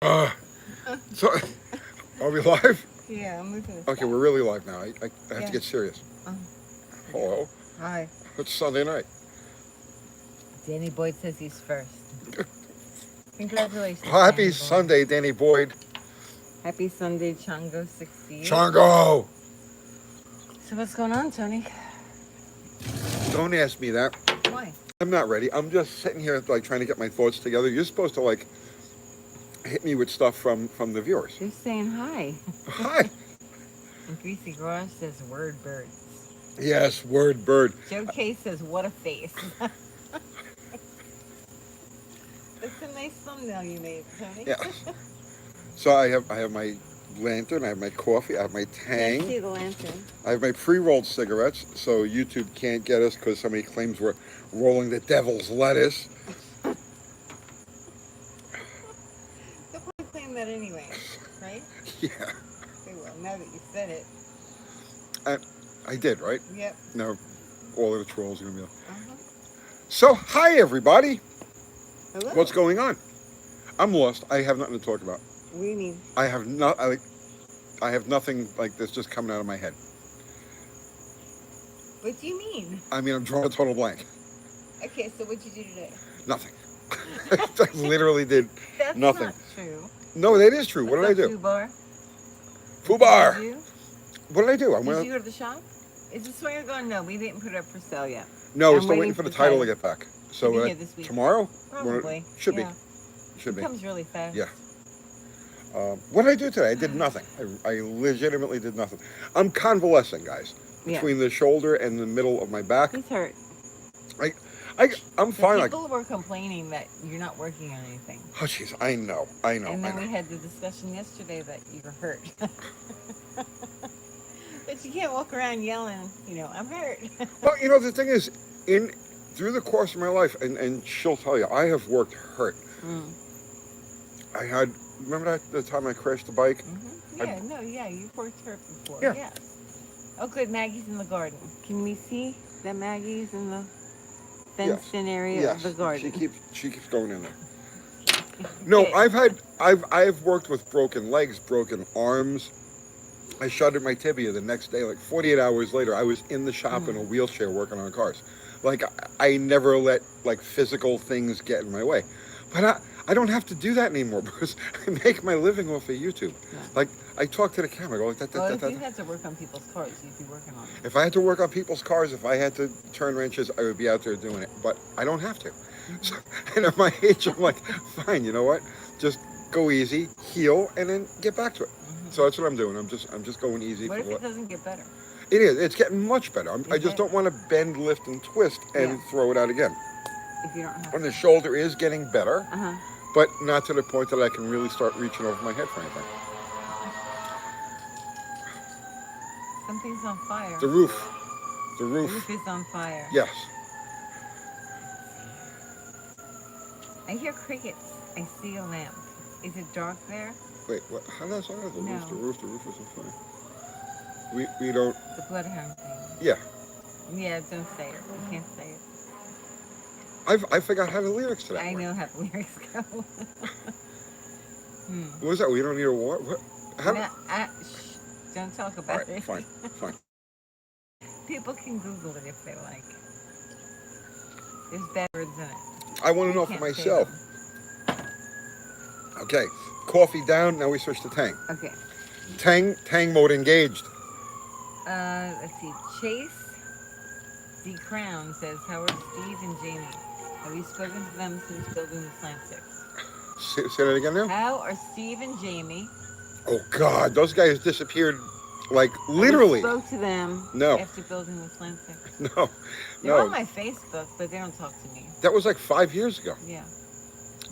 Uh, so, are we live? Yeah, I'm moving this Okay, back. we're really live now. I have to Yeah. get serious. Oh, Hello. hi. It's Sunday night. Danny Boyd says he's first. Congratulations, Happy Danny Boyd. Sunday, Danny Boyd. Happy Sunday, Chongo 68. Chongo! So what's going on, Tony? Don't ask me that. Why? I'm not ready. I'm just sitting here like trying to get my thoughts together. You're supposed to like hit me with stuff from the viewers. They're saying hi. Hi. And Greasy Garage says word birds. Yes, word bird. Joe K says what a face. That's a nice thumbnail you made, Tony. Yes. So I have my lantern. I have my coffee. I have my Can't see Tang. the lantern. I have my pre-rolled cigarettes. So YouTube can't get us because somebody claims we're rolling the devil's lettuce. They'll probably claim that anyway, right? Yeah, They will, now that you said it. I did, right? Yep. Now all of the trolls are gonna be like, Uh-huh. so hi everybody. Hello. What's going on? I'm lost. I have nothing to talk about. What do you mean? I have I have nothing like this just coming out of my head. What do you mean? I mean, I'm drawing a total blank. Okay, so what'd you do today? Nothing. I literally did That's nothing. not true. No, that is true. What did I do? Fubar? Fubar. Did you? What did I do? Did you go to the shop? Is the swinger going? No, we didn't put it up for sale yet. No, we're I'm still waiting waiting for for the the title to title. get back. Should So be here this week. tomorrow? Probably. Should Yeah. be. Should It be. comes really fast. Yeah. What did I do today? I did nothing. I legitimately did nothing. I'm convalescing, guys. Yeah. Between the shoulder and the middle of my back. He's hurt. I'm fine. People were complaining that you're not working on anything. Oh, jeez. I know. I know. And then I know. we had the discussion yesterday that you were hurt. But you can't walk around yelling, I'm hurt. Well, the thing is, through the course of my life, and she'll tell you, I have worked hurt. Mm. Remember the time I crashed the bike? Mm-hmm. Yeah, you've worked hurt before. Yeah. Yes. Oh, good. Maggie's in the garden. Can we see that Maggie's in the fenced-in area of the garden? She keeps going in there. No, I've worked with broken legs, broken arms. I shattered my tibia the next day. Like 48 hours later, I was in the shop in a wheelchair working on cars. Like I never let like physical things get in my way. But I don't have to do that anymore because I make my living off of YouTube. Yeah. Like I talk to the camera, I go like that. Well, if you had to work on people's cars, you'd be working on them. If I had to work on people's cars, if I had to turn wrenches, I would be out there doing it. But I don't have to. So, and at my age, I'm like, fine. You know what? Just go easy, heal, and then get back to it. So that's what I'm doing. I'm just going easy. What if it doesn't get better? It is. It's getting much better. I just don't want to bend, lift, and twist and throw it out again. If you don't have And the shoulder is getting better, Uh-huh. but not to the point that I can really start reaching over my head for anything. Something's on fire. The roof. The The roof. roof is on fire. Yes. I hear crickets. I see a lamp. Is it dark there? Wait, what? How does that sound? The No. roof. The roof is on fire. We don't. The bloodhound thing. Yeah. Yeah, don't say it. You can't say it. I forgot how the lyrics to that I were. know how the lyrics go. What was that? We don't need a war. What? How? No, shh, don't talk All about right. it. Fine. Fine. People can Google it if they like. There's bad words in it. I want to know for Can't say myself. Okay. Coffee down. Now we switch to Tang. them. Okay. Tang mode engaged. Let's see. Chase D. Crown says, how are Steve and Jamie? Have you spoken to them since building the Slant 6? Say that again now. How are Steve and Jamie? Oh God, those guys disappeared, like literally. I spoke to them No. after building the Slant 6. No, They're on no. my Facebook, but they don't talk to me. That was like 5 years ago. Yeah.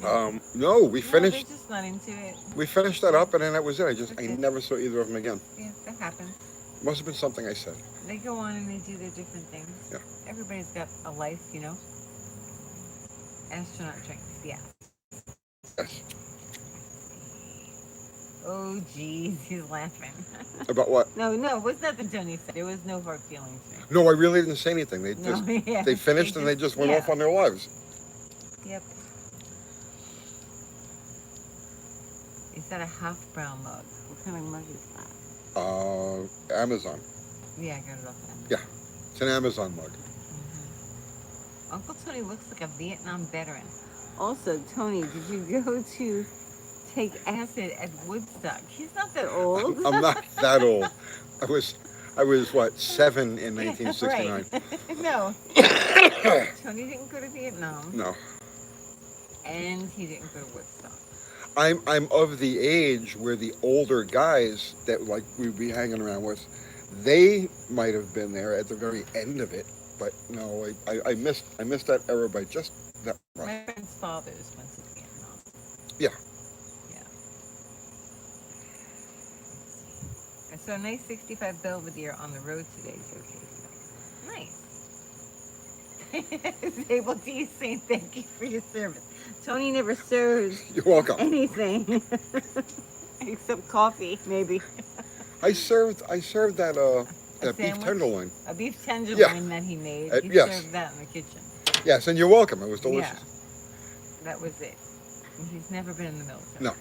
No, we No, finished. they're just not into it. We finished that up, and then that was it. I Okay. never saw either of them again. Yeah, that happens. Must have been something I said. They go on and they do their different things. Yeah. Everybody's got a life, Astronaut drinks, yeah. Yes. Oh, geez, he's laughing. About what? No, it was nothing Tony said. There was no hard feelings there. No, I really didn't say anything. They No, just yeah. they finished and they just went off on their lives. Yep. Is that a half brown mug? What kind of mug is that? Amazon. Yeah, I got it off Amazon. Yeah, it's an Amazon mug. Uncle Tony looks like a Vietnam veteran. Also, Tony, did you go to take acid at Woodstock? He's not that old. I'm not that old. I was what, 7 in Yeah, 1969. right. No. Tony didn't go to Vietnam. No. And he didn't go to Woodstock. I'm of the age where the older guys that like we'd be hanging around with, they might have been there at the very end of it. But no, I missed that era by just that much. My friend's fathers went to Vietnam. Yeah. Yeah. I saw a nice 65 Belvedere on the road today, okay. Nice. Able to you saying thank you for your service. Tony never serves You're welcome. anything except coffee, maybe. I served that beef sandwich? tenderloin. A beef tenderloin that he made. He yes. served that in the kitchen. Yes, and you're welcome. It was delicious. Yeah, that was it. And he's never been in the military. No.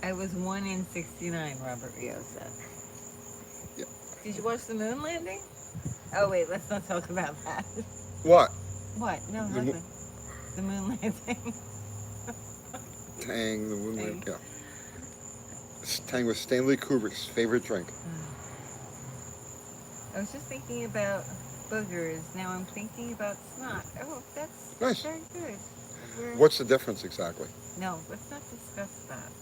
I was 1 in 69, Robert Rio said. Yeah. Did you watch the moon landing? Oh, wait, let's not talk about that. What? What? No, The nothing. The moon landing. Tang, the moonlight. Tang. Yeah. Tang was Stanley Kubrick's favorite drink. I was just thinking about boogers. Now I'm thinking about snot. Oh, that's Nice. very good. What's the difference exactly? No, let's not discuss that.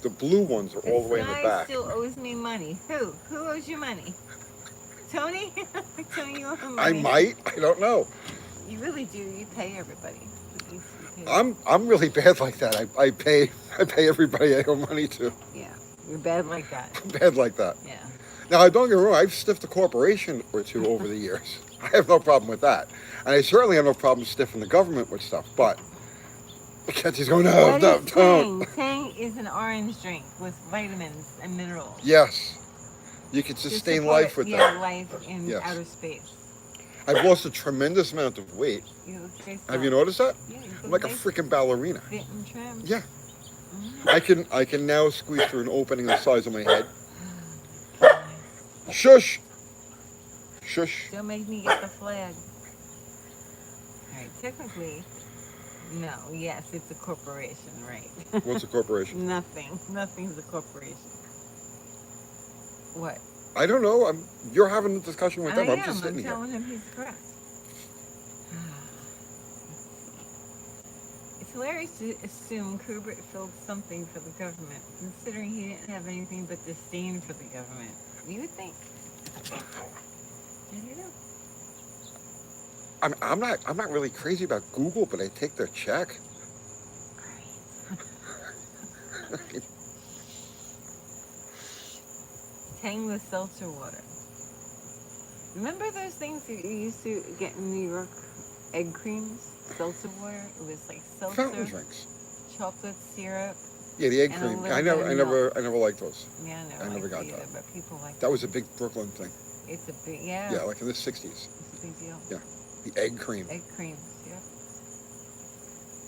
The blue ones are all the way in the This guy back. still owes me money. Who? Who owes you money? Tony? Tony, you owe him I money. might. I don't know. You really do. You pay everybody. You pay I'm really bad like that. I pay everybody I owe money to. Yeah, you're bad like that. I'm bad like that. Yeah. Now, I don't get me wrong. I've stiffed a corporation or two over the years. I have no problem with that, and I certainly have no problem stiffing the government with stuff. But Kenzie's going, no, What no, is don't. Tang? Tang is an orange drink with vitamins and minerals. Yes, you can To sustain support, life with yeah, that. life in Yes. outer space. I've lost a tremendous amount of weight. You look very Have you strong. noticed that? Yeah, you I'm look like a nice, freaking ballerina. fit and trim. Yeah, Mhm. I can now squeeze through an opening the size of my head. Shush. Shush. Don't make me get the flag. Alright, technically, no, yes, it's a corporation, right? What's a corporation? Nothing. Nothing's a corporation. What? I don't know. You're having a discussion with them. I I'm am. just sitting I'm here. telling him he's correct. It's hilarious to assume Kubrick filled something for the government, considering he didn't have anything but disdain for the government. You would think. You know. I'm not really crazy about Google, but I take their check. Tang with seltzer water. Remember those things you used to get in New York? Egg creams? Seltzer water? It was like Fountain seltzer, drinks. chocolate syrup. Yeah, the egg And a cream. little I bit of never liked those. Yeah, I never liked got it either, that. but people like That was a big Brooklyn thing. It's a big, yeah. Yeah, like in the 60s. It's a big deal. Yeah, the egg cream. Egg creams, yep.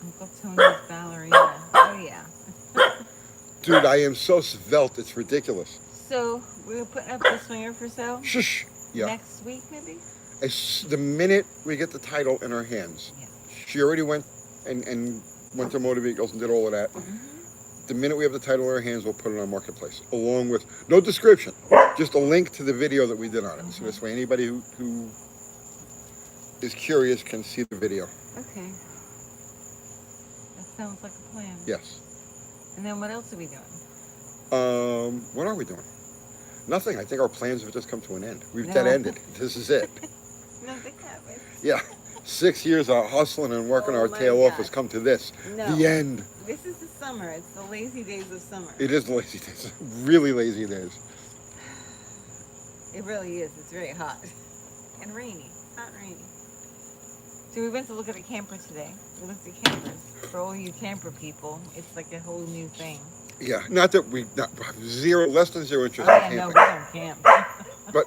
Uncle Tony's ballerina. Oh, yeah. Dude, I am so svelte. It's ridiculous. So, we're putting up the swinger for sale Shush. Yeah. next week, maybe? The minute we get the title in our hands, Yeah. she already went and went to motor vehicles and did all of that. The minute we have the title in our hands, we'll put it on Marketplace, along with no description, just a link to the video that we did on it. So this way, anybody who is curious can see the video. Okay. That sounds like a plan. Yes. And then what else are we doing? What are we doing? Nothing. I think our plans have just come to an end. We've No. dead-ended. This is it. Nothing happened. Yeah. 6 years of hustling and working Oh our my tail off God. has come to this. No. The end. This is the summer. It's the lazy days of summer. It is lazy days. Really lazy days. It really is. It's very hot. And rainy. Hot and rainy. So we went to look at a camper today. We looked at campers. For all you camper people, it's like a whole new thing. Yeah. Not that we less than zero interest Oh, in yeah, no, camping. we don't camp. But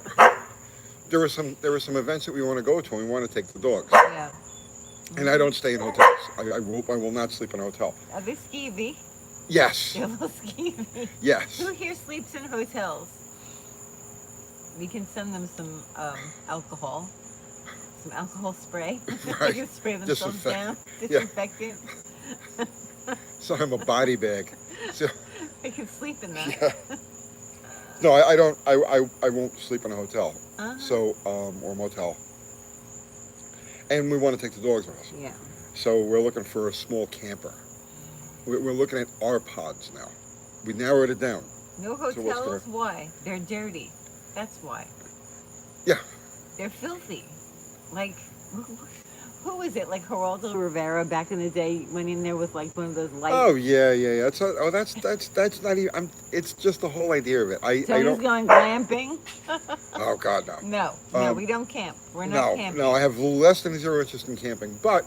there were some events that we want to go to and we want to take the dogs. Yeah. And I don't stay in hotels. I will not sleep in a hotel. Are they skeevy? Yes. They're a little skeevy. Yes. Who here sleeps in hotels? We can send them some alcohol. Some alcohol spray. Right. They can spray themselves down. Yeah. Disinfectant. So I'm a body bag. So, They can sleep in that. yeah. No, I don't. I won't sleep in a hotel. Uh-huh. So or a motel. And we want to take the dogs with us. Yeah. So we're looking for a small camper. We're looking at our pods now. We narrowed it down. No So hotels? Why? They're dirty. That's why. Yeah. They're filthy. Like, who was it? Like Geraldo Rivera back in the day went in there with like one of those lights. Oh yeah. That's not even. It's just the whole idea of it. I Tony's don't. going glamping. Oh God, no. No, we don't camp. We're not camping. No. I have less than zero interest in camping, but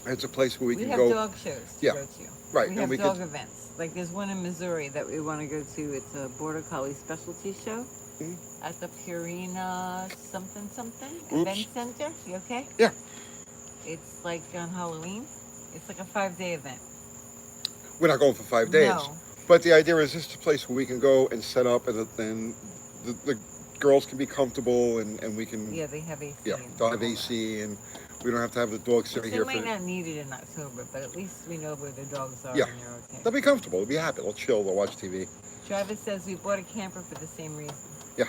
it's a place where we can have go. dog shows to Yeah. go to. Right, We and have we dog could- events. Like there's one in Missouri that we want to go to. It's a Border Collie specialty show Mhm. at the Purina something Oops. event center. You okay? Yeah. It's like on Halloween. It's like a 5-day event. We're not going for 5 days. No. But the idea is this is a place where we can go and set up, and then the girls can be comfortable, and we can. Yeah, they have AC. Yeah, and they'll have all that. AC, and we don't have to have the dogs Which sitting they here might for. not need it in October, but at least we know where the dogs are Yeah. and they're okay. They'll be comfortable. They'll be happy. They'll chill. They'll watch TV. Travis says we bought a camper for the same reason. Yeah.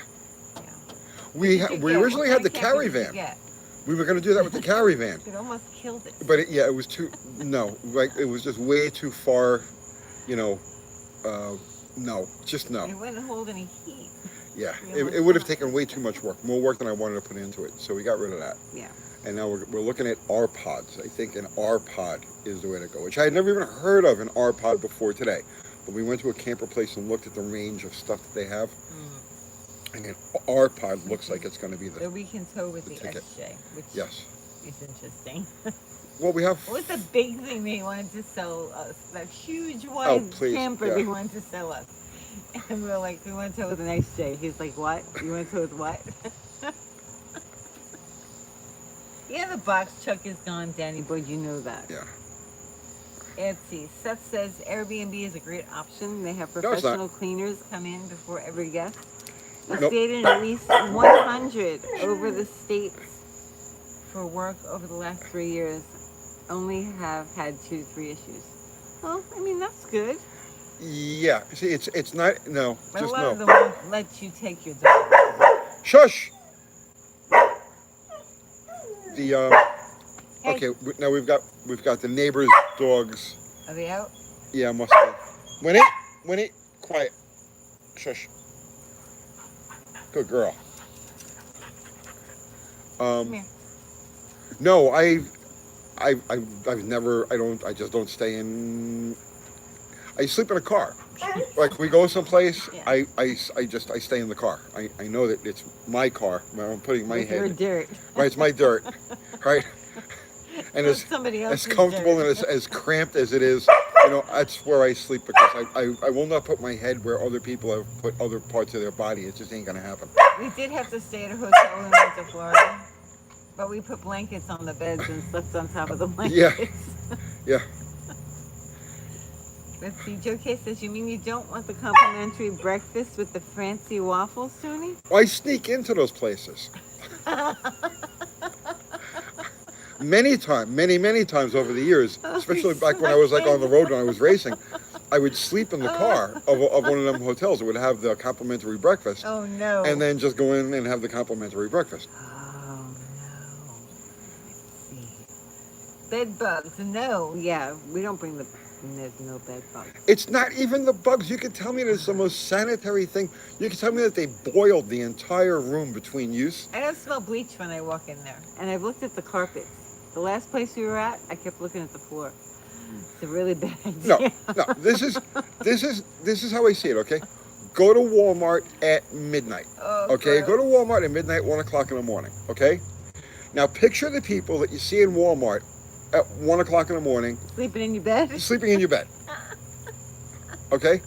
Yeah. We What did you we get? originally What had the kind of camper did you caravan. get? We were going to do that with the caravan, It almost killed it. but it was too. No, like it was just way too far. You know. No, just no. It wouldn't hold any heat. Yeah, Yeah, it would have taken way too much work, more work than I wanted to put into it. So we got rid of that. Yeah. And now we're looking at R pods. I think an R pod is the way to go, which I had never even heard of an R pod before today. But we went to a camper place and looked at the range of stuff that they have. And an R pod looks like it's going to be So the. we can tow with the ticket. SJ, which Yes. is interesting. Well, we have. What was the big thing they wanted to sell us? That huge Oh, wide please, camper yeah. they wanted to sell us. And we were like, we want to tow with an SJ. He's like, what? You want to tow with what? Yeah, the box truck is gone, Danny boy. You know that. Yeah. Etsy. Seth says Airbnb is a great option. They have No, it's not. professional cleaners come in before every guest. We Nope. stayed in at least 100 over the states for work over the last 3 years. Only have had 2 to 3 issues. Well, I mean, that's good. Yeah. See, it's not. No, But a just lot of no. them won't let you take your dog. Shush. The Hey. okay. Now we've got the neighbors' dogs. Are they out? Yeah, must be. Winnie, quiet. Shush. Good girl. Come here. No, I've never. I just don't stay in. I sleep in a car. Like we go someplace, Yeah. I stay in the car. I know that it's my car. I'm putting my With your head. dirt. Right, it's my dirt. Right. And It's as somebody else's comfortable dirt. and as cramped as it is, that's where I sleep because I will not put my head where other people have put other parts of their body. It just ain't gonna happen. We did have to stay at a hotel when we went to Florida. But we put blankets on the beds and slept on top of the blankets. Yeah. Let's see. Joe K says, you mean you don't want the complimentary breakfast with the fancy waffles, Tony? I sneak into those places. Many times over the years, especially back when I was like on the road when I was racing, I would sleep in the car of one of them hotels that would have the complimentary breakfast, Oh, no. and then just go in and have the complimentary breakfast. Oh, no. Let's see. Bed bugs. No. Yeah, we don't bring the... There's no bed bugs. It's not even the bugs. You can tell me that it's the most sanitary thing. You can tell me that they boiled the entire room between use. I don't smell bleach when I walk in there. And I've looked at the carpets. The last place we were at, I kept looking at the floor. It's a really bad idea. No. This is how I see it. Okay, go to Walmart at midnight. Oh, Okay, gross. go to Walmart at midnight, 1 o'clock in the morning. Okay, now picture the people that you see in Walmart at 1 o'clock in the morning, Sleeping in your bed? sleeping in your bed. Okay,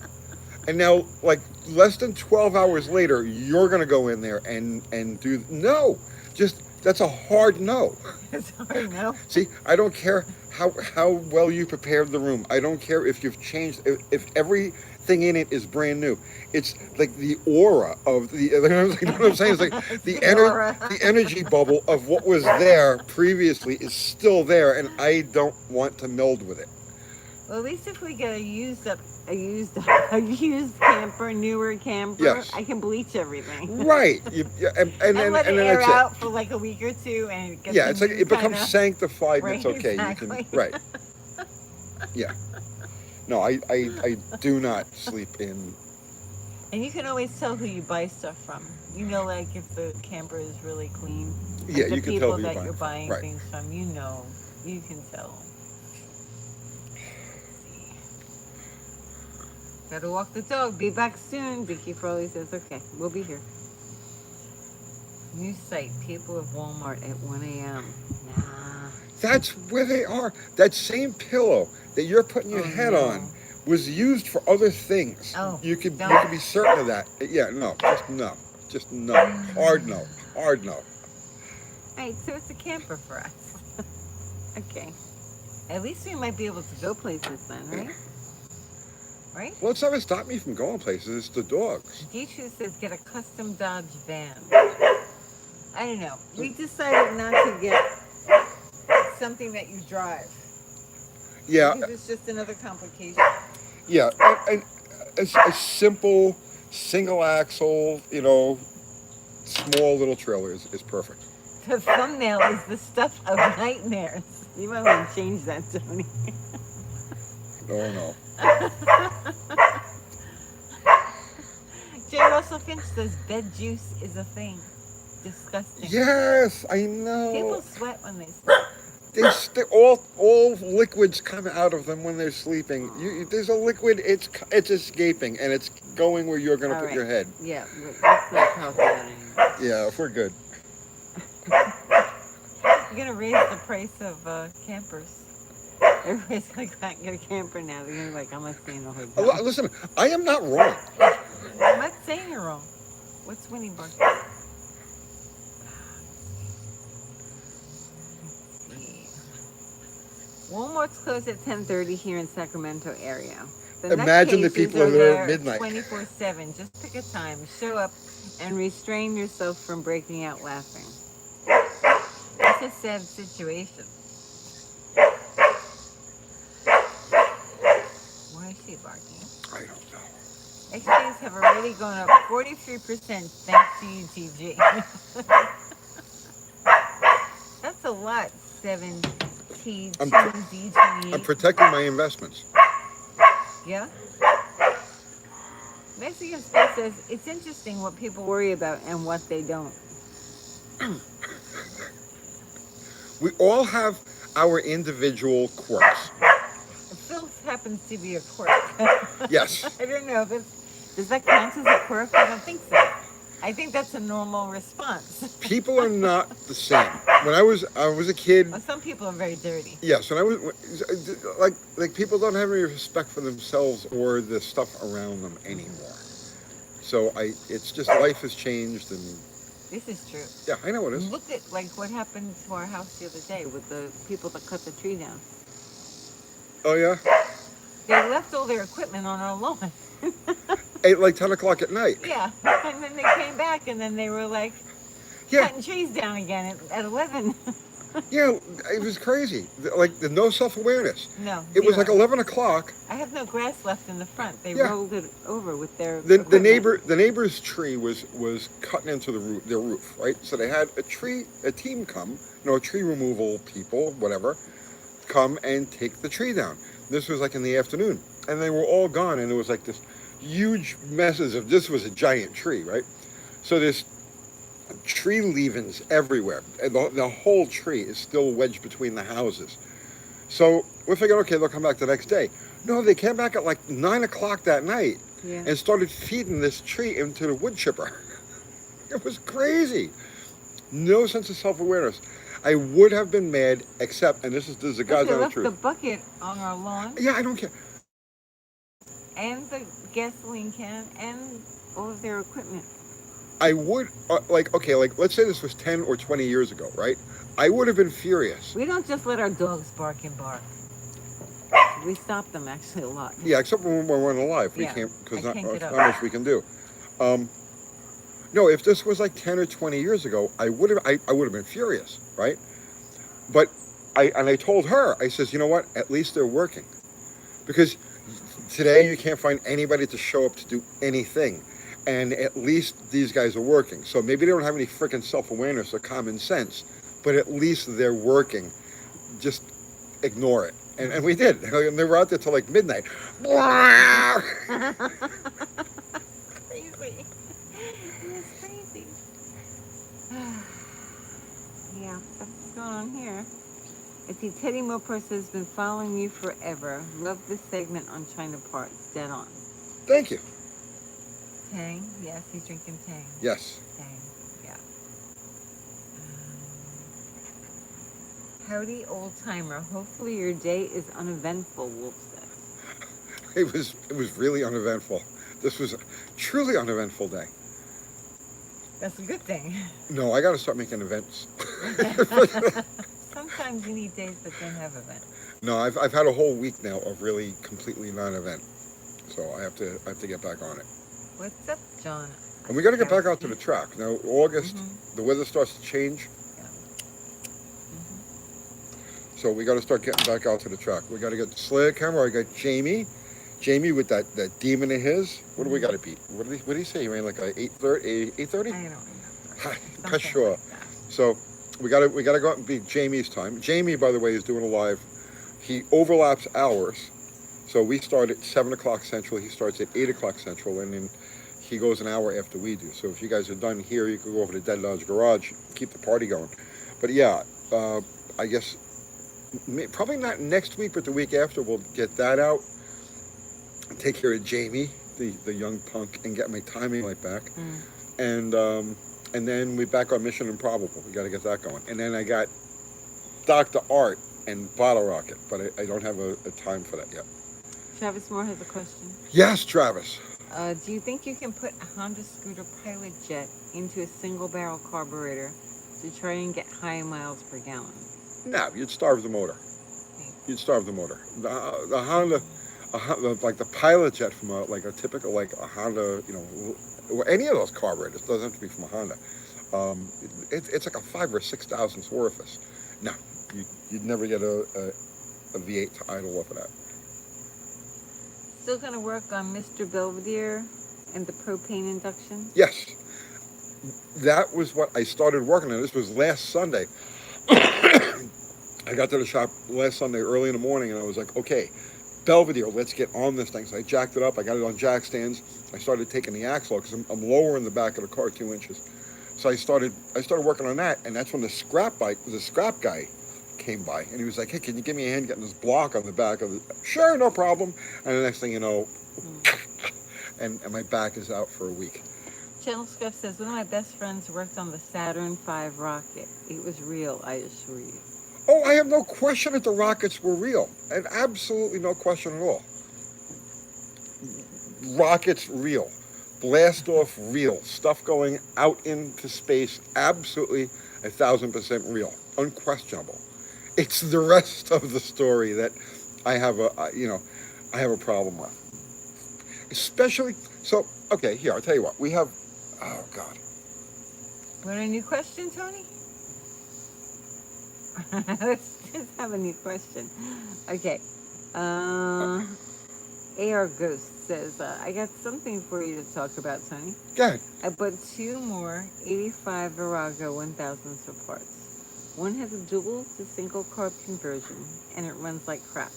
and now like less than 12 hours later, you're gonna go in there and do no, just That's a hard no. Sorry, no. See, I don't care how well you prepared the room. I don't care if you've changed, if everything in it is brand new. It's like the aura of the, you know what I'm saying? It's like It's the aura. the energy bubble of what was there previously is still there, and I don't want to meld with it. Well, at least if we get a used camper, newer camper, Yes. I can bleach everything. Right. And let it then air that's out it. for like a week or two, and it gets Yeah, a it's like new it becomes kinda- sanctified and Right, it's okay. exactly. You can, right. Yeah. No, I do not sleep in. And you can always tell who you buy stuff from. You know, like if the camper is really clean. Like Yeah, the you can people tell who that you're you're buying. buying Right. things from, you know, you can tell. Gotta walk the dog. Be back soon. Vicky Froley says, okay, we'll be here. New site. People of Walmart at 1 a.m. Nah. That's where they are. That same pillow that you're putting your Oh, head no. on was used for other things. Oh, you could don't. be certain of that. Yeah, no, just no, hard no, hard no. Right, so it's a camper for us. Okay. At least we might be able to go places then, right? Right? Well, it's never stopped me from going places. It's the dogs. D2 says get a custom Dodge van. I don't know. We decided not to get something that you drive. Yeah, Because it's just another complication. yeah, and a simple single axle, small little trailer is perfect. The thumbnail is the stuff of nightmares. You might want to change that, Tony. Oh no. J. Russell Finch says bed juice is a thing. Disgusting. Yes, I know. People sweat when they sleep. All liquids come out of them when they're sleeping. There's a liquid. It's escaping and it's going where you're going to All put right. your head. Yeah, let's not talk about it anymore. Yeah, we're good. You're going to raise the price of campers. Everybody's going to go out and get a camper now. They're going to be like, I'm not staying in a hotel. Listen, I am not wrong. I'm not saying you're wrong. What's Winnie barking? Walmart's closed at 10:30 here in Sacramento area. The Imagine the nutcases people are there at midnight. 24/7. Just pick a time, show up, and restrain yourself from breaking out laughing. It's a sad situation. Why is she barking? I don't know. XPs have already gone up 43% thanks to UTG. That's a lot, 7TGZ28. I'm protecting my investments. Yeah? Mexican Space says, it's interesting what people worry about and what they don't. We all have our individual quirks. Filth happens to be a quirk. Yes. I don't know if does that count as a quirk? I don't think so. I think that's a normal response. People are not the same. When I was a kid. Well, some people are very dirty. Yes, and I was like people don't have any respect for themselves or the stuff around them anymore. So it's just life has changed, and This is true. yeah, I know it is. Look at like what happened to our house the other day with the people that cut the tree down. Oh yeah, They left all their equipment on our lawn. like 10 o'clock at night. Yeah, and then they came back and then they were like Yeah, cutting trees down again at 11. yeah, it was crazy. Like the no self-awareness. No, It was like zero. 11 o'clock. I have no grass left in the front. They Yeah. rolled it over with their The equipment. neighbor's tree was cutting into their roof, right? So they had a team come, tree removal people, whatever, come and take the tree down. This was like in the afternoon, and they were all gone, and there was like this huge messes of, this was a giant tree, right? So there's tree leavings everywhere, and the whole tree is still wedged between the houses. So we're thinking, okay, they'll come back the next day. No, they came back at like 9 o'clock that night Yeah. and started feeding this tree into the wood chipper. It was crazy. No sense of self-awareness. I would have been mad, except, and this is the But God's they honest left the truth. bucket on our lawn Yeah, I don't care. and the gasoline can and all of their equipment. I would like okay, like let's say this was 10 or 20 years ago, right? I would have been furious. We don't just let our dogs bark and bark. We stop them actually a lot. Yeah, except when we're alive, we Yeah, can't I because not, can't get not up. much we can do. Um, no, if this was like 10 or 20 years ago, I would have been furious, right? But I told her, I says, you know what? At least they're working because today you can't find anybody to show up to do anything, and at least these guys are working. So maybe they don't have any freaking self-awareness or common sense, but at least they're working. Just ignore it. And we did. And they were out there till like midnight. Crazy. It's crazy. Yeah, that's what's going on here. I see Teddy Mopers has been following you forever. Love this segment on China parts. Dead on. Thank you. Tang? Yes, he's drinking Tang. Yes. Tang, yeah. Howdy, old timer. Hopefully your day is uneventful, Wolf says. It was really uneventful. This was a truly uneventful day. That's a good thing. No, I got to start making events. Sometimes you need days that don't have events. No, I've had a whole week now of really completely non-event, so I have to get back on it. What's up, John? And we got to get back out to the track now. August, the weather starts to change, so we got to start getting back out to the track. We got to get the Slayer camera. I got Jamie with that demon of his. What do we got to beat? What did he say? He ran like a 8:30. I don't remember. Not sure. Like that. So we got to go out and beat Jamie's time. Jamie, by the way, is doing a live. He overlaps hours, so we start at 7 o'clock Central. He starts at 8 o'clock Central, and then he goes an hour after we do. So if you guys are done here, you can go over to Dead Dodge Garage, keep the party going. But yeah, I guess probably not next week, but the week after we'll get that out. Take care of Jamie, the young punk, and get my timing right back. And then we're back on Mission Improbable. We got to get that going. And then I got Dr. Art and Bottle Rocket, but I don't have a time for that yet. Travis Moore has a question. Yes, Travis. Do you think you can put a Honda Scooter Pilot Jet into a single barrel carburetor to try and get high miles per gallon? No, you'd starve the motor. You'd starve the motor. The Honda, like the Pilot Jet from a typical like a Honda, or any of those carburetors, doesn't have to be from a Honda. It's like a 5,000 or 6,000 orifice. No, you'd never get a V8 to idle off of that. Still gonna work on Mr. Belvedere and the propane induction? Yes, that was what I started working on. This was last Sunday. I got to the shop last Sunday early in the morning, and I was like, okay, Belvedere, let's get on this thing. So I jacked it up. I got it on jack stands. I started taking the axle because I'm lower in the back of the car 2 inches. So I started working on that, and that's when the scrap guy came by, and he was like, hey, can you give me a hand getting this block on the back of the... Sure, no problem. And the next thing you know, and my back is out for a week. Channel Scuff says, one of my best friends worked on the Saturn V rocket. It was real, I assure you. Oh, I have no question that the rockets were real. And absolutely no question at all. Rockets real. Blast off real. Stuff going out into space, absolutely 1,000% real. Unquestionable. It's the rest of the story that I have a problem with. Especially, so, okay, here, I'll tell you what. We have, oh, God. Want a new question, Tony? Let's just have a new question. Okay. AR Ghost says, I got something for you to talk about, Tony. Go ahead. I bought 2 more 85 Virago 1000s for parts. One has a dual to single carb conversion, and it runs like crap.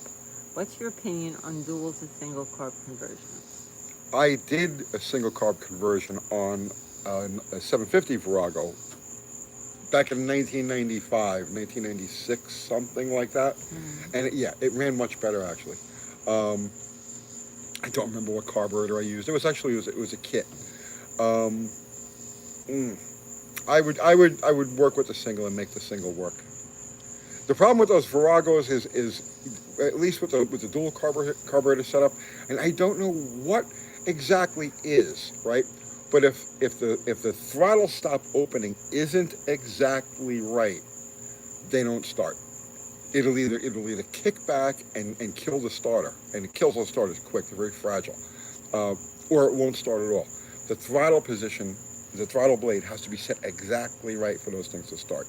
What's your opinion on dual to single carb conversion? I did a single carb conversion on a 750 Virago back in 1995, 1996, something like that. And it ran much better actually. I don't remember what carburetor I used. It was a kit. I would work with the single and make the single work. The problem with those Viragos is at least with the dual carburetor setup, and I don't know what exactly is, right? But if the throttle stop opening isn't exactly right, they don't start. It'll either kick back and kill the starter, and it kills those starters quick. They're very fragile, uh, or it won't start at all. The throttle position, the throttle blade has to be set exactly right for those things to start.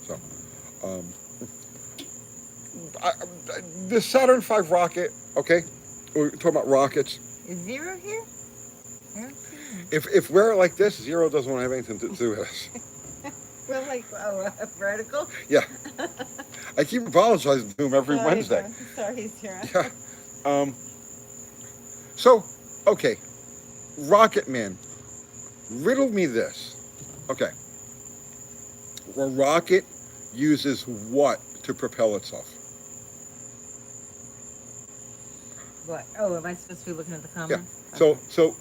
So, um, the Saturn V rocket. Okay, we're talking about rockets. Is Zero here? I don't see him. If we're like this, Zero doesn't want to have anything to do with us. We're like, vertical? Yeah, I keep apologizing to him every Wednesday. Sorry, Zero. Yeah. Um, so, okay, Rocket Man, riddle me this. Okay, a rocket uses what to propel itself? What? Oh, am I supposed to be looking at the Yeah. comments? So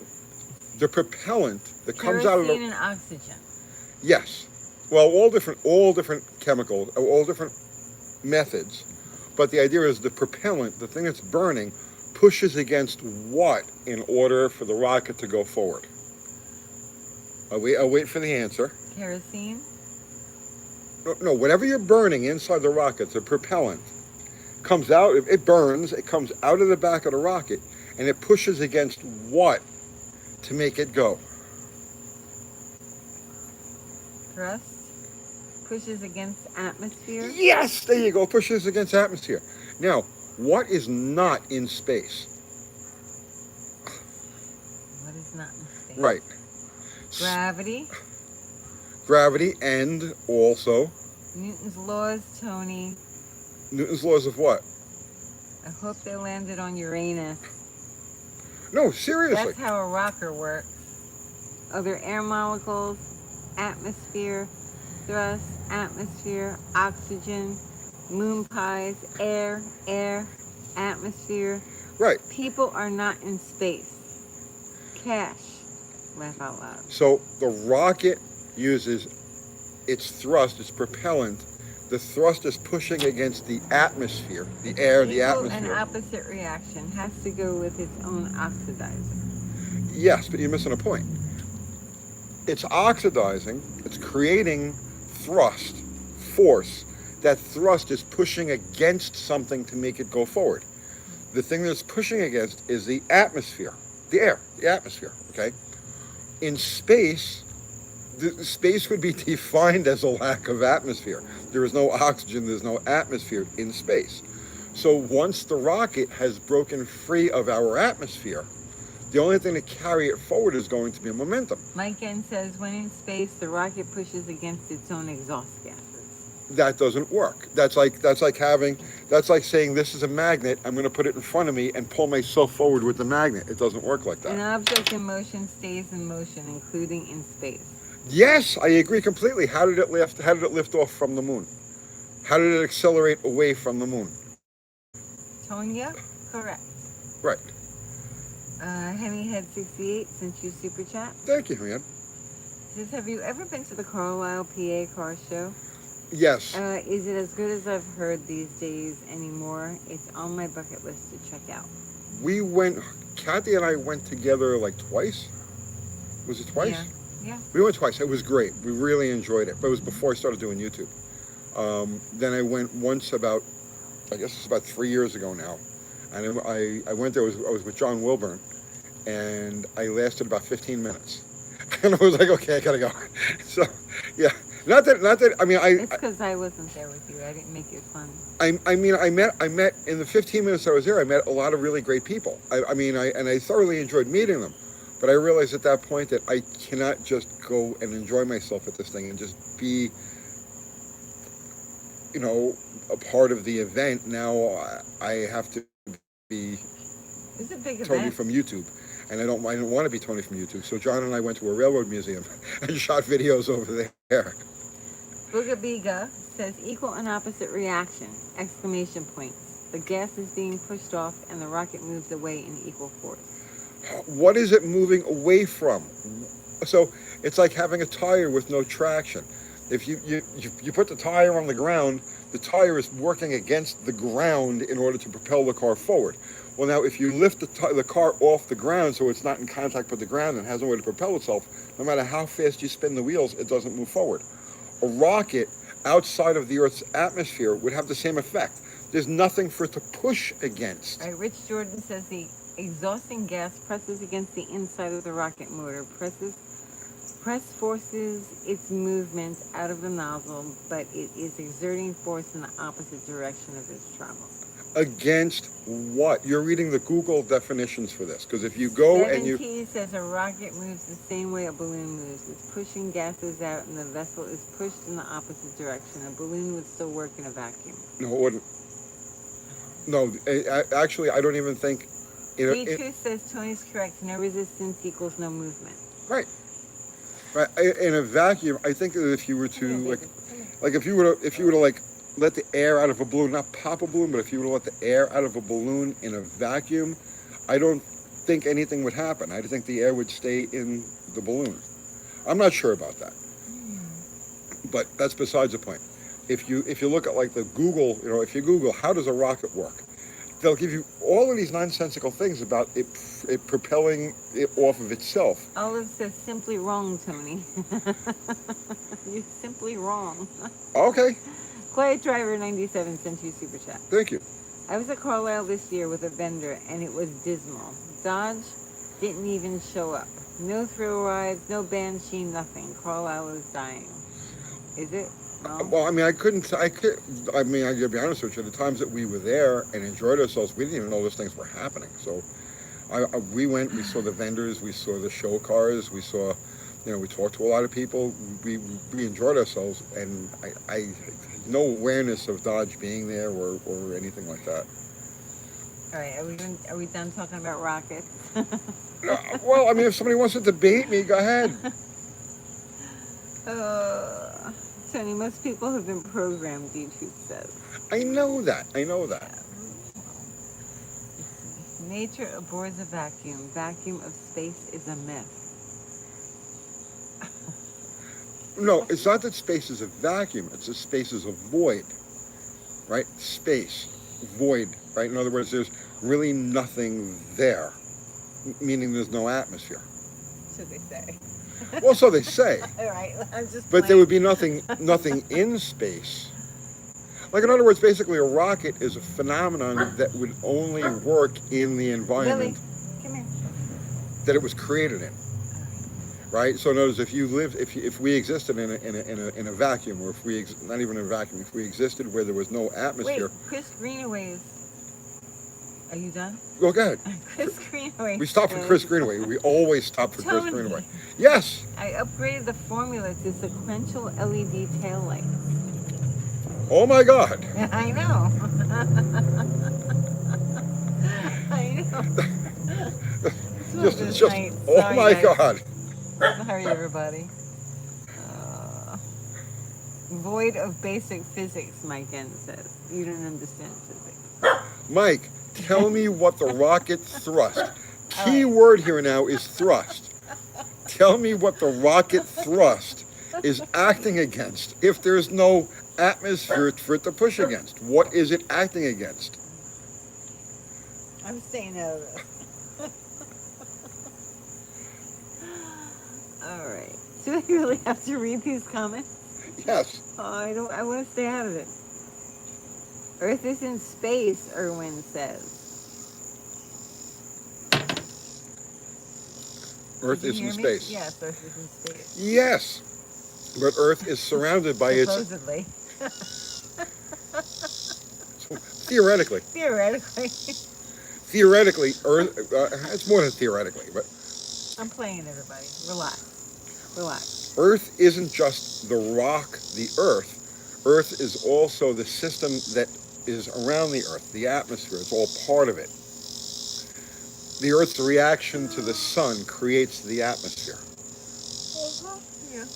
the propellant that comes out of Kerosene the and oxygen. yes, well, all different chemicals, all different methods, but the idea is the propellant, the thing that's burning, pushes against what in order for the rocket to go forward? I'll wait for the answer. Kerosene. No, whatever you're burning inside the rocket, the propellant comes out. It burns. It comes out of the back of the rocket, and it pushes against what to make it go? Thrust. Pushes against atmosphere. Yes, there you go. Pushes against atmosphere. Now, what is not in space? What is not in space? Right. Gravity. Gravity and also Newton's laws, Tony. Newton's laws of what? I hope they landed on Uranus. No, seriously. That's how a rocker works. Other air molecules, atmosphere, thrust, atmosphere, oxygen, moon pies, air, atmosphere. Right. People are not in space. Cash. Laugh out loud. So the rocket uses its thrust, its propellant. The thrust is pushing against the atmosphere, the air, the Equal and atmosphere. opposite reaction has to go with its own oxidizer. Yes, but you're missing a point. It's oxidizing, it's creating thrust, force. That thrust is pushing against something to make it go forward. The thing that's pushing against is the atmosphere, the air, the atmosphere, okay? In space, the space would be defined as a lack of atmosphere. There is no oxygen, there's no atmosphere in space. So once the rocket has broken free of our atmosphere, the only thing to carry it forward is going to be momentum. Mike N says, when in space, the rocket pushes against its own exhaust gases. That doesn't work. That's like saying this is a magnet, I'm going to put it in front of me and pull myself forward with the magnet. It doesn't work like An that. object in motion stays in motion, including in space. Yes, I agree completely. How did it lift? How did it lift off from the moon? How did it accelerate away from the moon? Tonya, correct. Right. Hennyhead 68 sent you super chat. Thank you, man. Says, have you ever been to the Carlisle, PA car show? Yes. Is it as good as I've heard these days anymore? It's on my bucket list to check out. We went, Kathy and I went together like twice. Was it twice? Yeah. We went twice. It was great. We really enjoyed it. But it was before I started doing YouTube. Then I went once about, I guess it's about 3 years ago now. And I went there, I was with John Wilburn, and I lasted about 15 minutes. And I was like, okay, I gotta go. So, yeah. Not that, I mean, It's because I wasn't there with you. I didn't make it fun. I mean, I met, in the 15 minutes I was there, I met a lot of really great people. I thoroughly enjoyed meeting them. But I realized at that point that I cannot just go and enjoy myself at this thing and just be, a part of the event. Now I have to be It's a big Tony event. from YouTube. And I don't want to be Tony from YouTube. So John and I went to a railroad museum and shot videos over there. Booga Biga says, equal and opposite reaction, exclamation points. The gas is being pushed off and the rocket moves away in equal force. What is it moving away from? So it's like having a tire with no traction. If you put the tire on the ground, the tire is working against the ground in order to propel the car forward. Well, now if you lift the car off the ground so it's not in contact with the ground and has no way to propel itself, no matter how fast you spin the wheels, it doesn't move forward. A rocket outside of the Earth's atmosphere would have the same effect. There's nothing for it to push against. All right, Rich Jordan says the exhausting gas presses against the inside of the rocket motor. Press forces its movement out of the nozzle, but it is exerting force in the opposite direction of its travel. Against what? You're reading the Google definitions for this, because if you go and you... 7T says a rocket moves the same way a balloon moves. It's pushing gases out and the vessel is pushed in the opposite direction. A balloon would still work in a vacuum. No, it wouldn't. No, actually, I don't even think... D2 says Tony's correct. No resistance equals no movement. Right. Right. In a vacuum, I think that if you were to, like if you were to like let the air out of a balloon, not pop a balloon, but if you were to let the air out of a balloon in a vacuum, I don't think anything would happen. I think the air would stay in the balloon. I'm not sure about that, but that's besides the point. If you look at like the Google, if you Google how does a rocket work, they'll give you all of these nonsensical things about it propelling it off of itself. Olive says simply wrong, Tony. You're simply wrong. Okay. Quiet Driver 97 sent you super chat. Thank you. I was at Carlisle this year with a vendor and it was dismal. Dodge didn't even show up. No thrill rides, no Banshee, nothing. Carlisle is dying. Is it? No? Well, I mean, I gotta be honest with you, the times that we were there and enjoyed ourselves, we didn't even know those things were happening. So we went, we saw the vendors, we saw the show cars, we saw, we talked to a lot of people, we enjoyed ourselves, and I had no awareness of Dodge being there or anything like that. All right, are we done talking about rockets? No, well, I mean, if somebody wants to debate me, go ahead. Tony, most people have been programmed, YouTube says. I know that. Nature abhors a vacuum. Vacuum of space is a myth. No, it's not that space is a vacuum. It's that space is a void, right? Space, void, right? In other words, there's really nothing there, meaning there's no atmosphere. So they say. Well, so they say. All right, I'm just. But there would be nothing in space. Like, in other words, basically, a rocket is a phenomenon that would only work in the environment come here. that it was created in. Right. So, notice if we existed in a vacuum, or not even in a vacuum, if we existed where there was no atmosphere. Wait, Chris Greenaway. Are you done? Go ahead. Chris Greenaway. We stop for Chris Greenaway. We always stop for Chris Tony. Greenaway. Yes. I upgraded the formula to sequential LED taillights. Oh my God. I know. I know. just oh Sorry, my guys. God. Sorry, everybody. Void of basic physics, Mike N says. You don't understand physics. Mike, tell me what the rocket thrust. Key word here now is thrust. Tell me what the rocket thrust is acting against if there's no atmosphere for it to push against. What is it acting against? I'm staying out of this. All right. Do I really have to read these comments? Yes. Oh, I want to stay out of it. Earth is in space, Erwin says. Earth is in space. Yes, Earth is in space. Yes. But Earth is surrounded by Supposedly. Theoretically. Theoretically, Earth, it's more than theoretically, but... I'm playing, everybody. Relax. Earth isn't just the rock, the Earth. Earth is also the system that is around the Earth, the atmosphere. It's all part of it. The Earth's reaction to the sun creates the atmosphere. Yeah.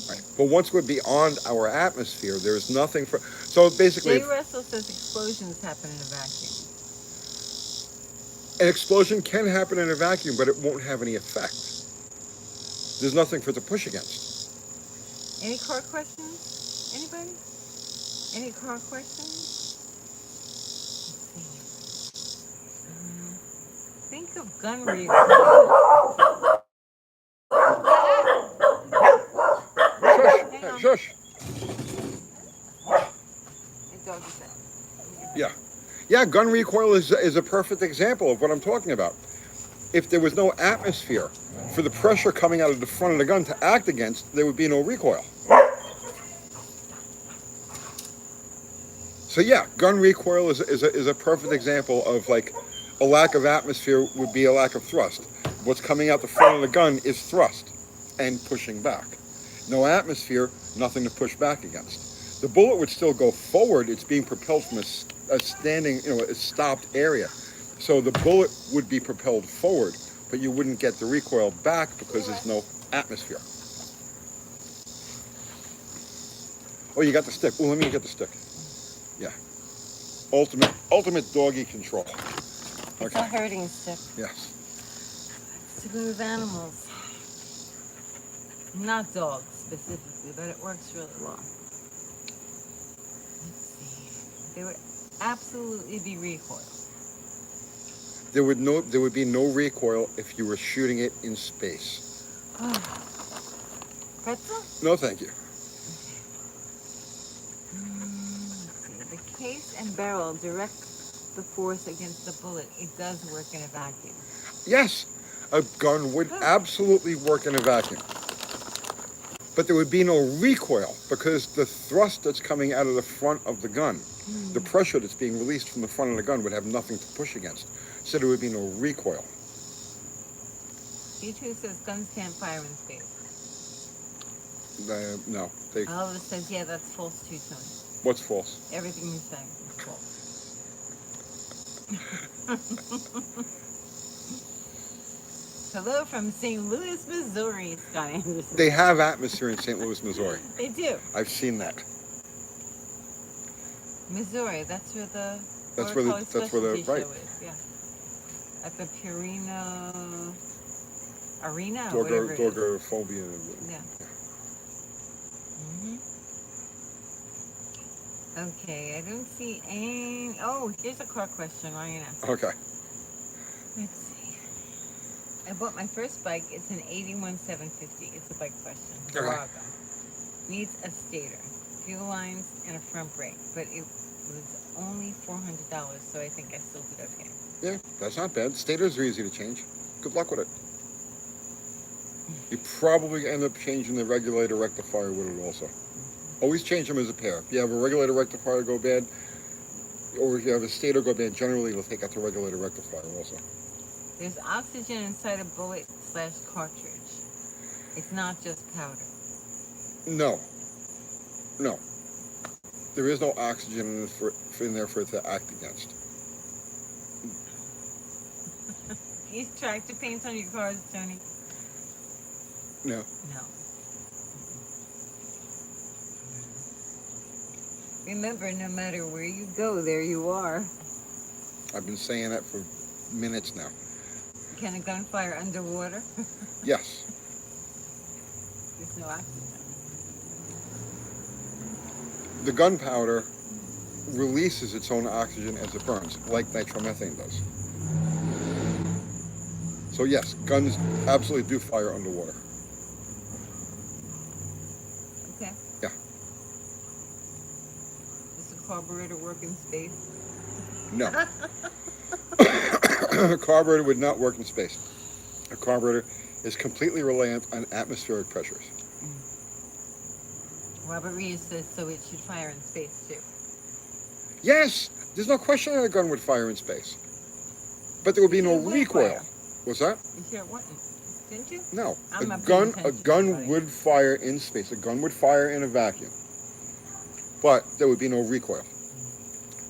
Right. But once we're beyond our atmosphere, there's nothing for... So basically... Jay Russell says explosions happen in a vacuum. An explosion can happen in a vacuum, but it won't have any effect. There's nothing for it to push against. Any car questions? Anybody? Any car questions? Let's see. think of gun recoil. Hang on. Shush. My dog is there. Yeah. Yeah, gun recoil is a perfect example of what I'm talking about. If there was no atmosphere for the pressure coming out of the front of the gun to act against, there would be no recoil. So yeah, gun recoil is a perfect example of like a lack of atmosphere would be a lack of thrust. What's coming out the front of the gun is thrust and pushing back. No atmosphere, nothing to push back against. The bullet would still go forward. It's being propelled from a standing, a stopped area. So the bullet would be propelled forward, but you wouldn't get the recoil back because there's no atmosphere. Oh, you got the stick. Oh, let me get the stick. Yeah. Ultimate doggy control. It's a herding stick. Yes. To go with animals. Not dogs specifically, but it works really well. Let's see. There would absolutely be recoil. There would be no recoil if you were shooting it in space. Pretzel? No, thank you. Let's see. The case and barrel direct the force against the bullet. It does work in a vacuum. Yes, a gun would absolutely work in a vacuum. But there would be no recoil because the thrust that's coming out of the front of the gun, the pressure that's being released from the front of the gun would have nothing to push against. So there would be no recoil. B2 says guns can't fire in space. No. Oliver says, yeah, that's false too, Tony. What's false? Everything you're saying is false. Hello from St. Louis, Missouri, Scott Anderson. They have atmosphere in St. Louis, Missouri. They do. I've seen that. Missouri, that's where the right. show is, yeah. At the Purino Arena, or whatever it is. Dogophobia. Yeah. Okay, I don't see any. Oh, here's a car question, Ryan asked. Okay. Let's see. I bought my first bike. It's an 81 750. It's a bike question. Virago. Needs a stator, fuel lines, and a front brake, but it was only $400, so I think I still did okay. Yeah, that's not bad. Stators are easy to change. Good luck with it. You probably end up changing the regulator rectifier with it also. Always change them as a pair. If you have a regulator rectifier go bad, or if you have a stator go bad, generally it'll take out the regulator rectifier also. There's oxygen inside a bullet/cartridge. It's not just powder. No. There is no oxygen in there for it to act against. Use tractor paint on your cars, Tony? No. No. Remember, no matter where you go, there you are. I've been saying that for minutes now. Can a gun fire underwater? Yes. There's no oxygen. The gunpowder releases its own oxygen as it burns, like nitromethane does. So yes, guns absolutely do fire underwater. Okay. Yeah. Does the carburetor work in space? No. A carburetor would not work in space. A carburetor is completely reliant on atmospheric pressures. Robert Reeves says so it should fire in space too. Yes, there's no question that a gun would fire in space. But there would be no It would recoil. fire. What's that? You sure it wouldn't? Didn't you? No. I'm A not paying gun attention, would fire in space. A gun would fire in a vacuum. But there would be no recoil.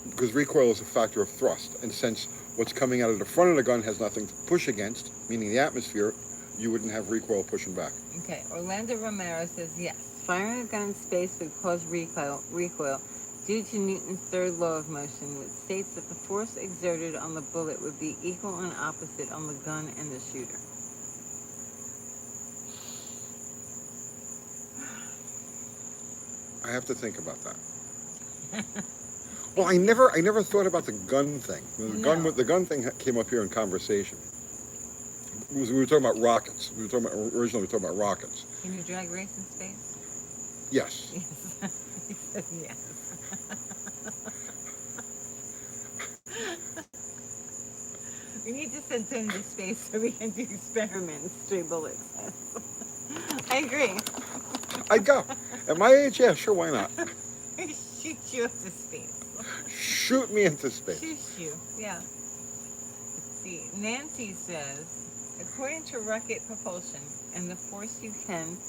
Because recoil is a factor of thrust. And since what's coming out of the front of the gun has nothing to push against, meaning the atmosphere, you wouldn't have recoil pushing back. Okay, Orlando Romero says yes. Firing a gun in space would cause recoil due to Newton's third law of motion, which states that the force exerted on the bullet would be equal and opposite on the gun and the shooter. I have to think about that. Well, I never thought about the gun thing. The gun thing came up here in conversation. we were talking about rockets. Originally we were talking about rockets. Can you drag race in space? Yes. Yes. He said yes. We need to send Tony to space so we can do experiments. Stray bullets. I agree. I'd go. At my age, yeah, sure, why not? Shoot you up to space. Shoot me into space. Shoot you. Yeah. Let's see. Nancy says, according to rocket propulsion and the force you can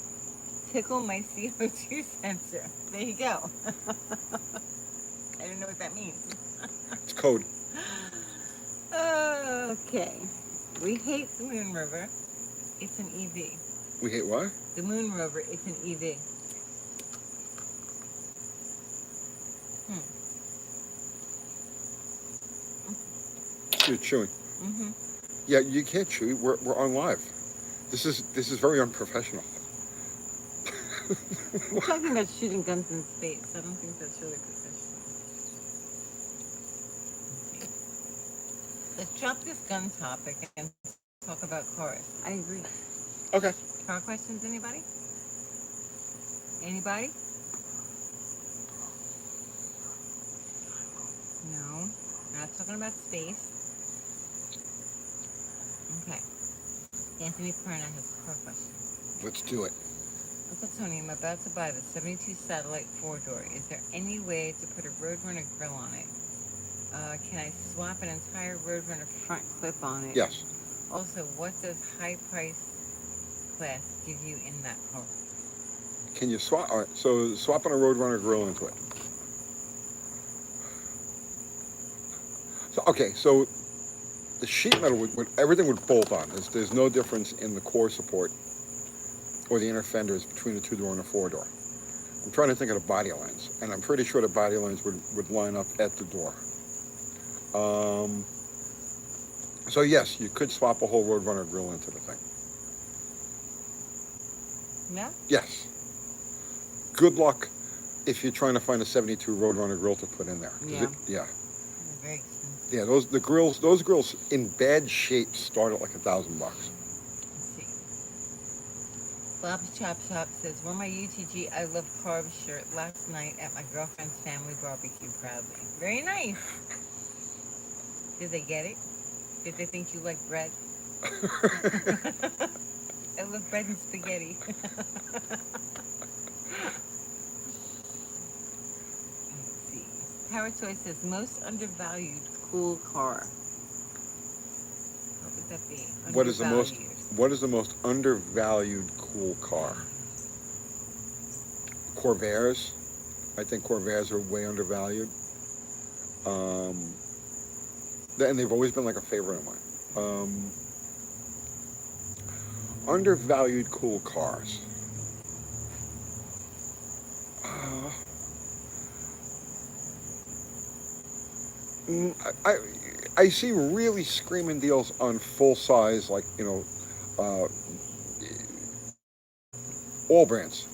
tickle my CO2 sensor. There you go. I don't know what that means. It's code. Okay. We hate the moon rover. It's an EV. We hate what? The moon rover, it's an EV. You're chewing. Mm-hmm. Yeah, you can't chew. We're on live. This is very unprofessional. We're talking about shooting guns in space. I don't think that's really professional. Let's drop this gun topic and talk about cars. I agree. Okay. Car questions, anybody? Anybody? No. We're not talking about space. Okay. Anthony Perna has a car question. Let's do it. Uncle Tony, I'm about to buy the 72 Satellite 4-door. Is there any way to put a Roadrunner grill on it? Can I swap an entire Roadrunner front clip on it? Yes. Also, what does high price class give you in that car? Can you swap? All right, so swapping a Roadrunner grill into it. So okay, so the sheet metal would everything would bolt on. There's no difference in the core support or the inner fenders between the 2-door and a 4-door. I'm trying to think of the body lines, and I'm pretty sure the body lines would line up at the door. So yes, you could swap a whole Roadrunner grill into the thing. Yeah? Yes. Good luck if you're trying to find a 72 Roadrunner grill to put in there. Yeah. Yeah. They're very expensive. Yeah, those grills in bad shape start at like $1,000. Let's see. Bob's Chop Shop says, wore my UTG I Love Carbs shirt last night at my girlfriend's family barbecue proudly. Very nice. Did they get it? Did they think you like bread? I love bread and spaghetti. Let's see. Power Choice says, most undervalued cool car. What would that be? What is the most Undervalued. undervalued cool car? Corvairs. I think Corvairs are way undervalued. And they've always been like a favorite of mine. Undervalued cool cars. I see really screaming deals on full size, like, all brands.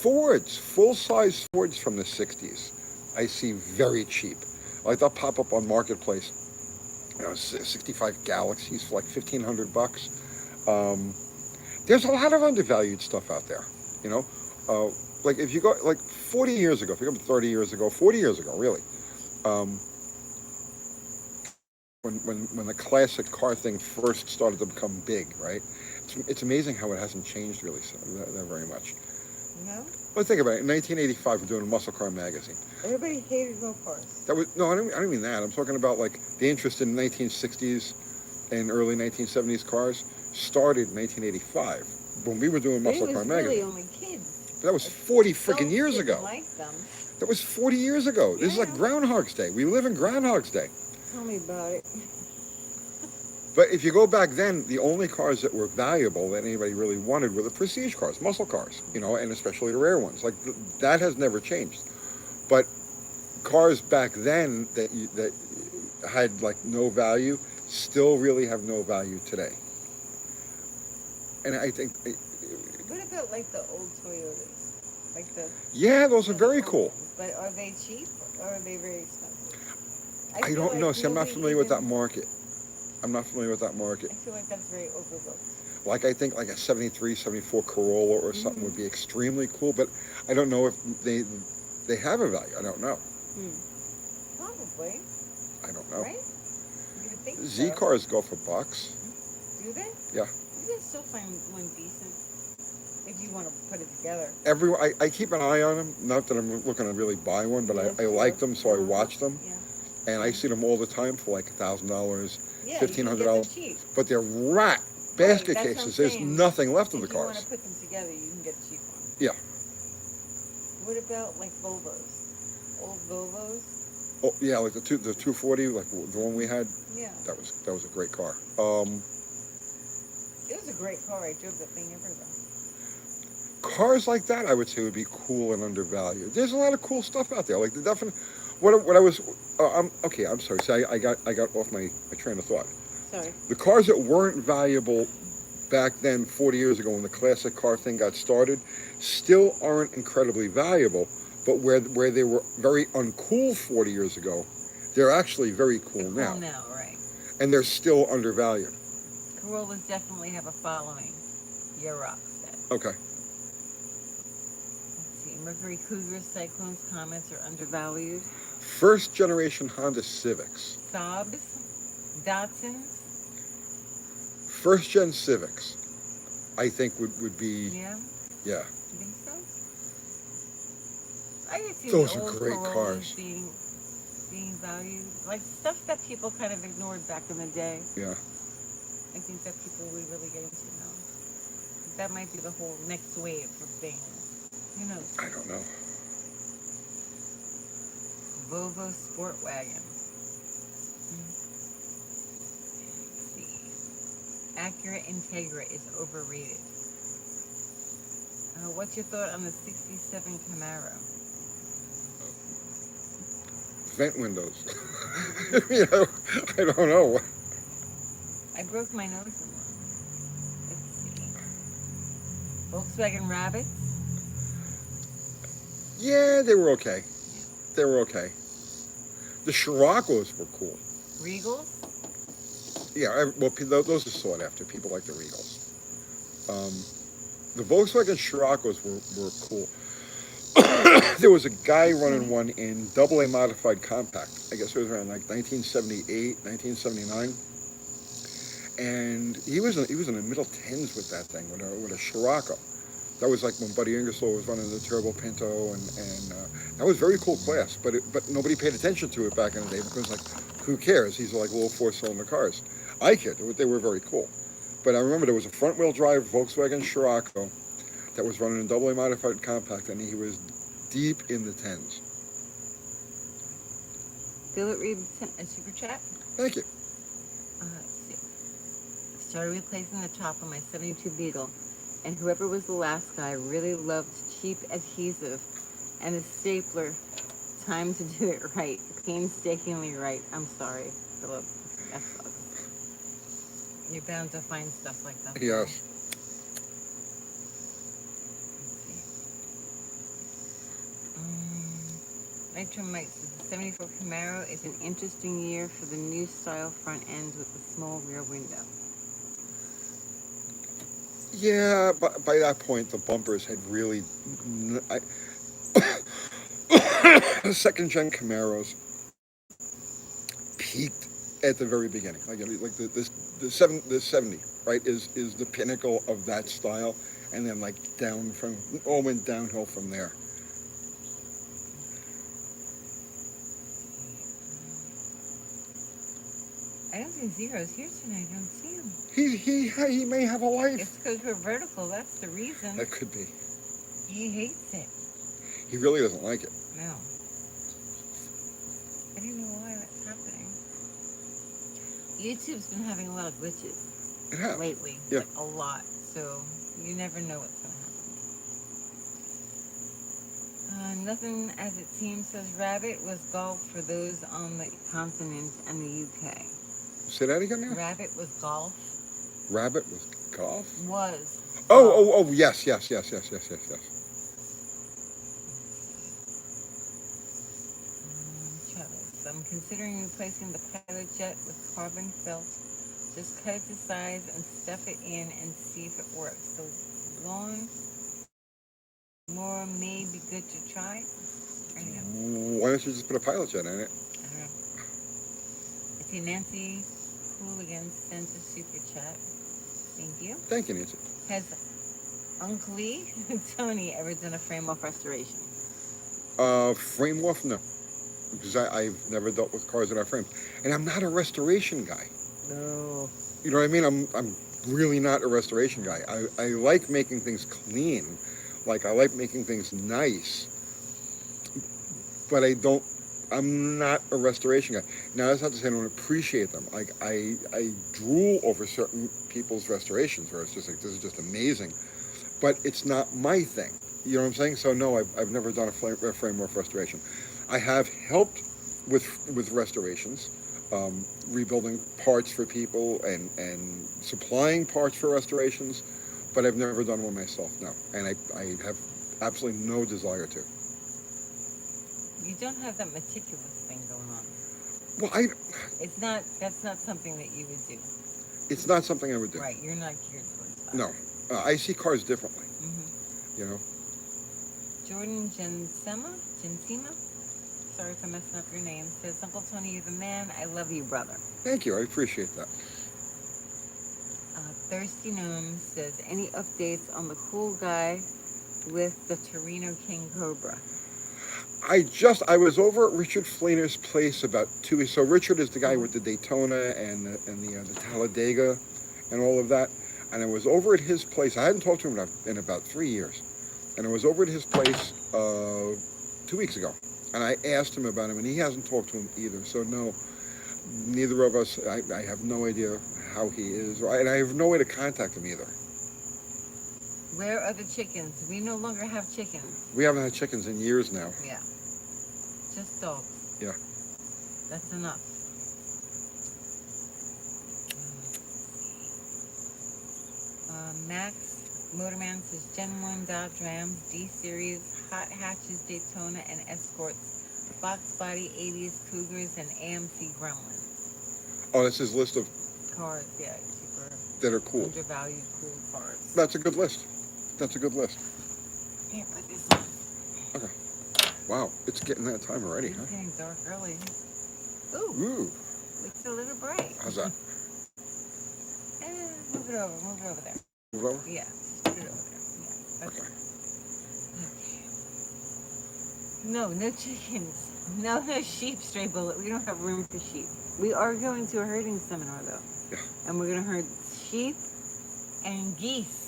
Fords, full size Fords from the 60s, I see very cheap. Like they'll pop up on Marketplace, 65 Galaxies for like $1,500. There's a lot of undervalued stuff out there, like if you go like 40 years ago, if you go 30 years ago, 40 years ago, really, when the classic car thing first started to become big, right? It's amazing how it hasn't changed really that very much. No? Well, think about it. In 1985, we're doing a muscle car magazine. Everybody hated road cars. I don't mean that. I'm talking about like the interest in 1960s and early 1970s cars started in 1985 when we were doing muscle car magazine. It was really only kids. But that was 40 freaking years ago. Like them. That was 40 years ago. This is like Groundhog's Day. We live in Groundhog's Day. Tell me about it. But if you go back then, the only cars that were valuable that anybody really wanted were the prestige cars, muscle cars, and especially the rare ones. Like that has never changed. But cars back then that had like no value still really have no value today. And I think. What about like the old Toyotas? Like those are very cool. But are they cheap or are they very expensive? I don't know. See, I'm not familiar with that market. I'm not familiar with that I market. feel like that's very overlooked. Like I think like a 73, 74 Corolla or something would be extremely cool, but I don't know if they have a value. I don't know. Hmm. Probably, I don't know. right? You would think Z so. cars go for bucks. Do they? Yeah. You can still find one decent if you want to put it together. I keep an eye on them. Not that I'm looking to really buy one, but Yeah, I sure. like them, so I watch them, Yeah. and I see them all the time for like $1,000, Yeah, you fifteen can hundred get them dollars. cheap. But they're rat Right, basket that's what I'm cases. There's saying. nothing left of If the you want to cars. put them together, you can get a cheap one. Yeah. What about like Volvos? Old Volvos? Oh yeah, like the 240, like the one we had. Yeah. That was a great car. It was a great car. I drove that thing everywhere. Cars like that, I would say, would be cool and undervalued. There's a lot of cool stuff out there. Like the definite. What I was. I'm okay. I'm sorry. See, I got off my train of thought. Sorry. The cars that weren't valuable back then, 40 years ago, when the classic car thing got started, still aren't incredibly valuable. But where they were very uncool 40 years ago, they're actually very cool They're now, cool now, right? and they're still undervalued. Corollas definitely have a following. You're rock set. Okay. Let's see. Mercury Cougars, Cyclones, Comets are undervalued. First generation Honda Civics. Saabs, Datsuns. First gen Civics, I think would be Yeah. yeah. You think so? I could see Those the are old great Corollas cars. being valued, like stuff that people kind of ignored back in the day. Yeah. I think that people would really get into now. That might be the whole next wave of things. Who knows? I don't know. Volvo Sport Wagon. Let's see. Acura Integra is overrated. What's your thought on the '67 Camaro? Vent windows. You know, I don't know. I broke my nose in one. Let's see. Volkswagen Rabbits. Yeah, they were okay. They were okay. The Scirocco's were cool. Regals. Yeah, well, those are sought after. People like the Regals. The Volkswagen Scirocco's were cool. There was a guy running one in AA modified compact. I guess it was around like 1978, 1979. And he was in the middle tens with that thing, with a Scirocco. That was like when Buddy Ingersoll was running the Turbo Pinto, and that was very cool class. But nobody paid attention to it back in the day because like, who cares? These are like little 4-cylinder cars. I cared. They were very cool. But I remember there was a front wheel drive Volkswagen Scirocco that was running in AA modified compact, and he was deep in the tens. Philip Reed sent a super chat. Thank you. Let's see. Started replacing the top on my '72 Beetle, and whoever was the last guy really loved cheap adhesive and a stapler. Time to do it right, painstakingly right. I'm sorry, Philip. That sucks. You're bound to find stuff like that. Yes. Nitro Mike says the '74 Camaro is an interesting year for the new style front ends with the small rear window. Yeah, but by that point, the bumpers had really. Second gen Camaros peaked at the very beginning. Like the 70, right, is the pinnacle of that style, and then like all went downhill from there. I don't see Zero's here tonight. I don't see him. He may have a life. It's because we're vertical. That's the reason. That could be. He hates it. He really doesn't like it. No. I don't know why that's happening. YouTube's been having a lot of glitches It has. lately. Yeah. Like, a lot. So you never know what's going to happen. Nothing as it seems says Rabbit was golf for those on the continent and the UK. Say that again now? Rabbit was golf. Rabbit was golf? Was. Oh, yes. Travis, I'm considering replacing the pilot jet with carbon felt Just cut it to size and stuff it in and see if it works. So long more may be good to try. I don't know. Why don't you just put a pilot jet in it? I don't know. I see Nancy Hooligan sends a super chat. Thank you. Thank you, Nancy. Has Uncle Lee Tony ever done a frame off restoration? Frame off? No. Because I've never dealt with cars that are framed. And I'm not a restoration guy. No. You know what I mean? I'm really not a restoration guy. I like making things clean. Like, I like making things nice. But I'm not a restoration guy. Now, that's not to say I don't appreciate them. Like, I drool over certain people's restorations where it's just like, this is just amazing. But it's not my thing. You know what I'm saying? So, no, I've never done a frame off restoration. I have helped with restorations, rebuilding parts for people and supplying parts for restorations, but I've never done one myself, no. And I have absolutely no desire to. You don't have that meticulous thing going on. Well, That's not something that you would do. It's not something I would do. Right, you're not geared towards that. No. I see cars differently, Mm-hmm. you know. Jordan Jensema, sorry if I'm messing up your name, says, Uncle Tony, you're the man. I love you, brother. Thank you. I appreciate that. Thirsty Gnome says, any updates on the cool guy with the Torino King Cobra? I was over at Richard Flainer's place about 2 weeks. So Richard is the guy with the Daytona and the Talladega and all of that. And I was over at his place. I hadn't talked to him in about 3 years. And I was over at his place 2 weeks ago. And I asked him about him, and he hasn't talked to him either. So no, neither of us, I have no idea how he is. And I have no way to contact him either. Where are the chickens? We no longer have chickens. We haven't had chickens in years now. Yeah. Just dogs. Yeah. That's enough. Max Motorman says Gen 1 Dodge Ram, D-Series, Hot Hatches Daytona and Escorts, Box Body 80s Cougars, and AMC Gremlins. Oh, that's his list of Cars, yeah, cheaper, that are cool. undervalued, cool cars. That's a good list. That's a good list. Here, put this on. Okay. Wow, it's getting that time already, huh? It's getting dark early. Ooh, Ooh. looks a little bright. How's that? Move it over there. Move it over? Yeah, just put it over there. Yeah, okay. No chickens. No sheep, Stray Bullet. We don't have room for sheep. We are going to a herding seminar, though. Yeah. And we're going to herd sheep and geese.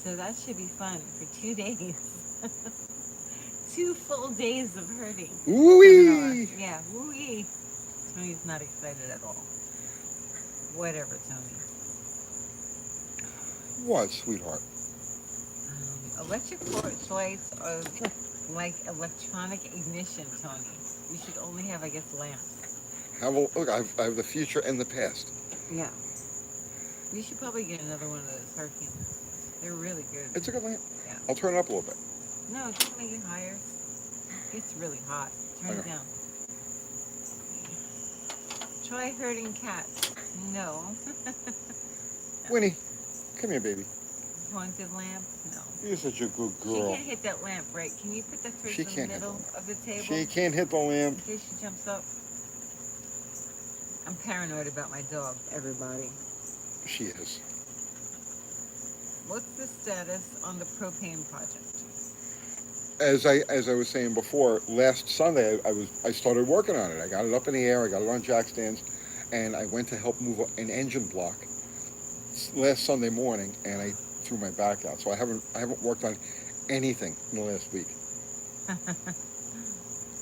So that should be fun for 2 days. 2 full days of herding. Woo-wee! Yeah, woo-wee. Tony's not excited at all. Whatever, Tony. What, sweetheart? Electric porch lights are like electronic ignition, Tony. You should only have, I guess, lamps. Look, I have the future and the past. Yeah. You should probably get another one of those Hurricanes. They're really good. It's a good lamp. Yeah. I'll turn it up a little bit. No, just make it higher. It's really hot. Turn it down. Try herding cats. No. Winnie, come here, baby. Haunted lamp? No. You're such a good She girl. can't hit that lamp right. Can you put that towards She the can't hit middle the of the table? She can't hit the lamp. In case she jumps up. I'm paranoid about my dog, everybody. She is. What's the status on the propane project? As I was saying before, last Sunday I started working on it. I got it up in the air. I got it on jack stands, and I went to help move an engine block last Sunday morning, and I threw my back out. So I haven't worked on anything in the last week.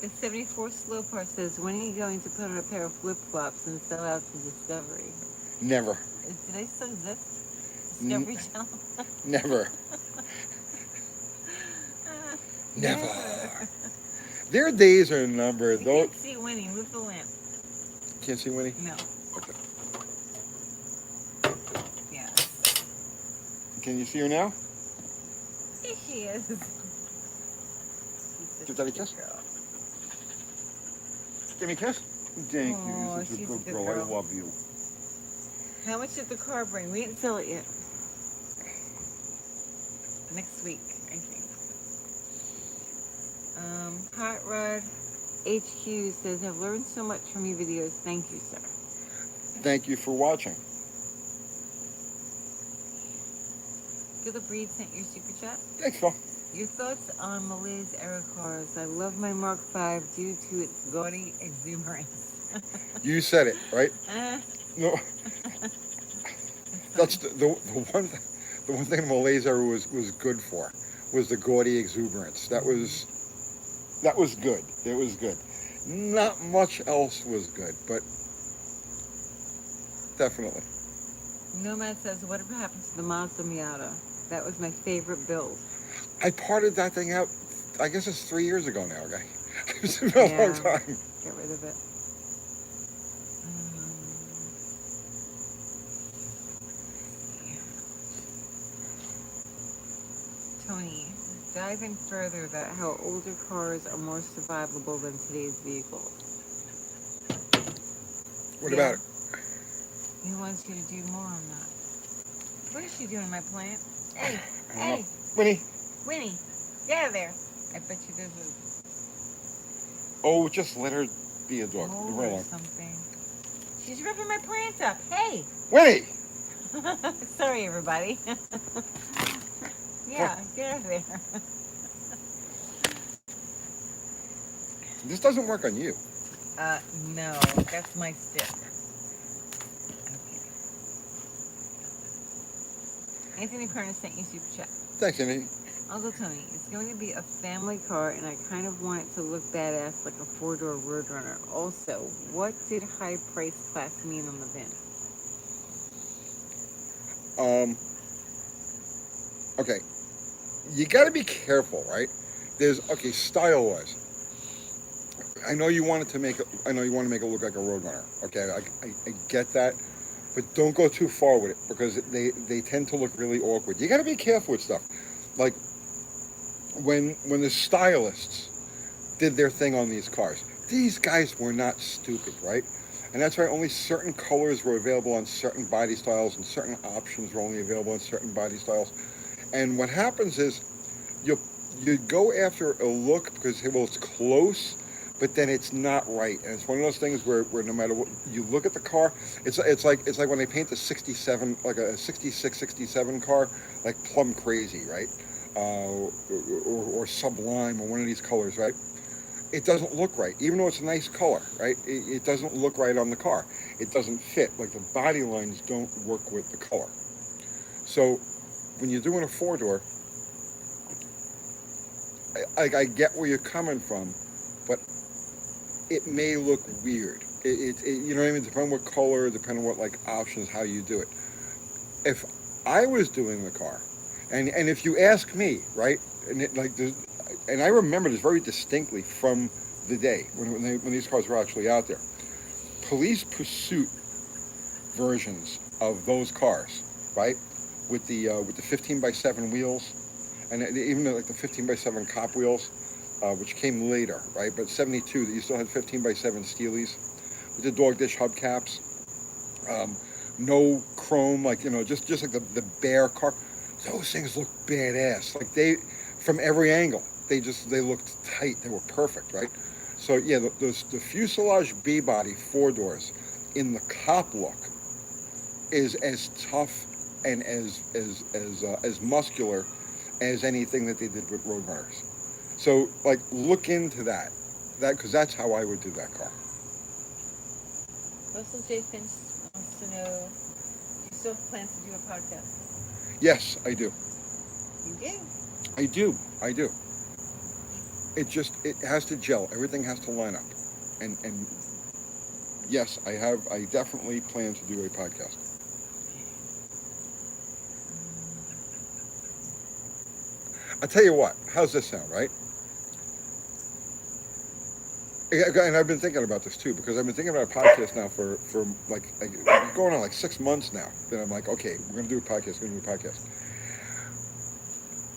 The 74 Slow Part says, when are you going to put on a pair of flip-flops and sell out to Discovery? Never. Do they still exist? Discovery Channel? Never. Never. Their days are numbered. You Though. can't see Winnie. Move the lamp. Can't see Winnie? No. Okay. Yeah. Can you see her now? Here she is. Give Daddy a kiss. Girl. Give me a kiss. Thank Aw, you. You're such a she's good a good girl. girl. I love you. How much did the car bring? We didn't sell it yet. Next week, I think. Hot Rod HQ says, I've learned so much from your videos. Thank you, sir. Thank you for watching. Philip Reed sent your super chat. Thanks, Phil. Your thoughts on Malaise era cars? I love my Mark V due to its gaudy exuberance. You said it, right? No, that's the one thing Malaise era was good for, was the gaudy exuberance. That was good. It was good. Not much else was good, but definitely. Nomad says, whatever happened to the Mazda Miata? That was my favorite build. I parted that thing out, I guess it's 3 years ago now, guy. It's been a long time. Get rid of it. Tony, dive in further about how older cars are more survivable than today's vehicles. What about it? He wants you to do more on that. What is she doing, my plant? Hey, hey, Winnie. Winnie, get out of there. I bet you there's Oh, just let her be a dog. a mole or something. She's ripping my plants up. Hey. Winnie. Sorry, everybody. Yeah, get out of there. This doesn't work on you. No, that's my stick. Okay. Anthony Prentice sent you super chat. Thanks, Andy. Uncle Tony, it's going to be a family car, and I kind of want it to look badass like a four-door Roadrunner. Also, what did high price class mean on the VIN? Okay. You got to be careful, right? Style-wise. I know you want to make it look like a Roadrunner. Okay, I get that, but don't go too far with it because they tend to look really awkward. You got to be careful with stuff. Like when the stylists did their thing on these cars, these guys were not stupid, right? And that's why only certain colors were available on certain body styles, and certain options were only available on certain body styles. And what happens is you go after a look because it's close, but then it's not right. And it's one of those things where no matter what you look at the car, it's like when they paint the 67, like a 66, 67 car, like plum crazy, right? Or sublime, or one of these colors, right? It doesn't look right, even though it's a nice color, right? It doesn't look right on the car. It doesn't fit. Like the body lines don't work with the color. So when you're doing a four-door, I get where you're coming from, but it may look weird. You know what I mean? Depending on what color, depending on what like options, how you do it. If I was doing the car, and if you ask me, right, and I remember this very distinctly from the day when these cars were actually out there. Police pursuit versions of those cars, right, with the 15x7 wheels, and even like the 15x7 cop wheels, which came later, right? But 72, you still had 15x7 Steelies with the dog dish hubcaps, no chrome, like just like the bare car. Those things look badass. Like from every angle, they looked tight. They were perfect, right? So yeah, the fuselage B body four doors in the cop look is as tough and as muscular as anything that they did with Roadrunners. So like look into that because that's how I would do that car. Russell J. Finch wants to know, do you still plan to do a podcast? Yes, I do. You do? I do. It has to gel. Everything has to line up. And yes, I definitely plan to do a podcast. I'll tell you what, how's this sound, right? And I've been thinking about this too, because I've been thinking about a podcast now for like going on like 6 months now. Then I'm like, okay, we're going to do a podcast,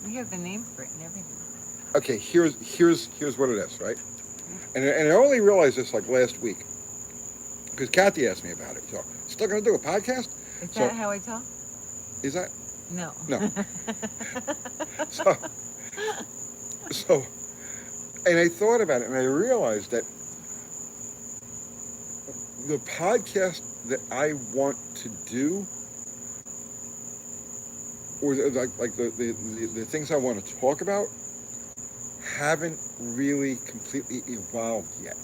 We have the name for it and everything. Okay, here's what it is, right? And I only realized this like last week, because Kathy asked me about it. So, still going to do a podcast? Is So that how I talk? is that No. no? So so, and I thought about it, and I realized that the podcast that I want to do, or the things I want to talk about, haven't really completely evolved yet.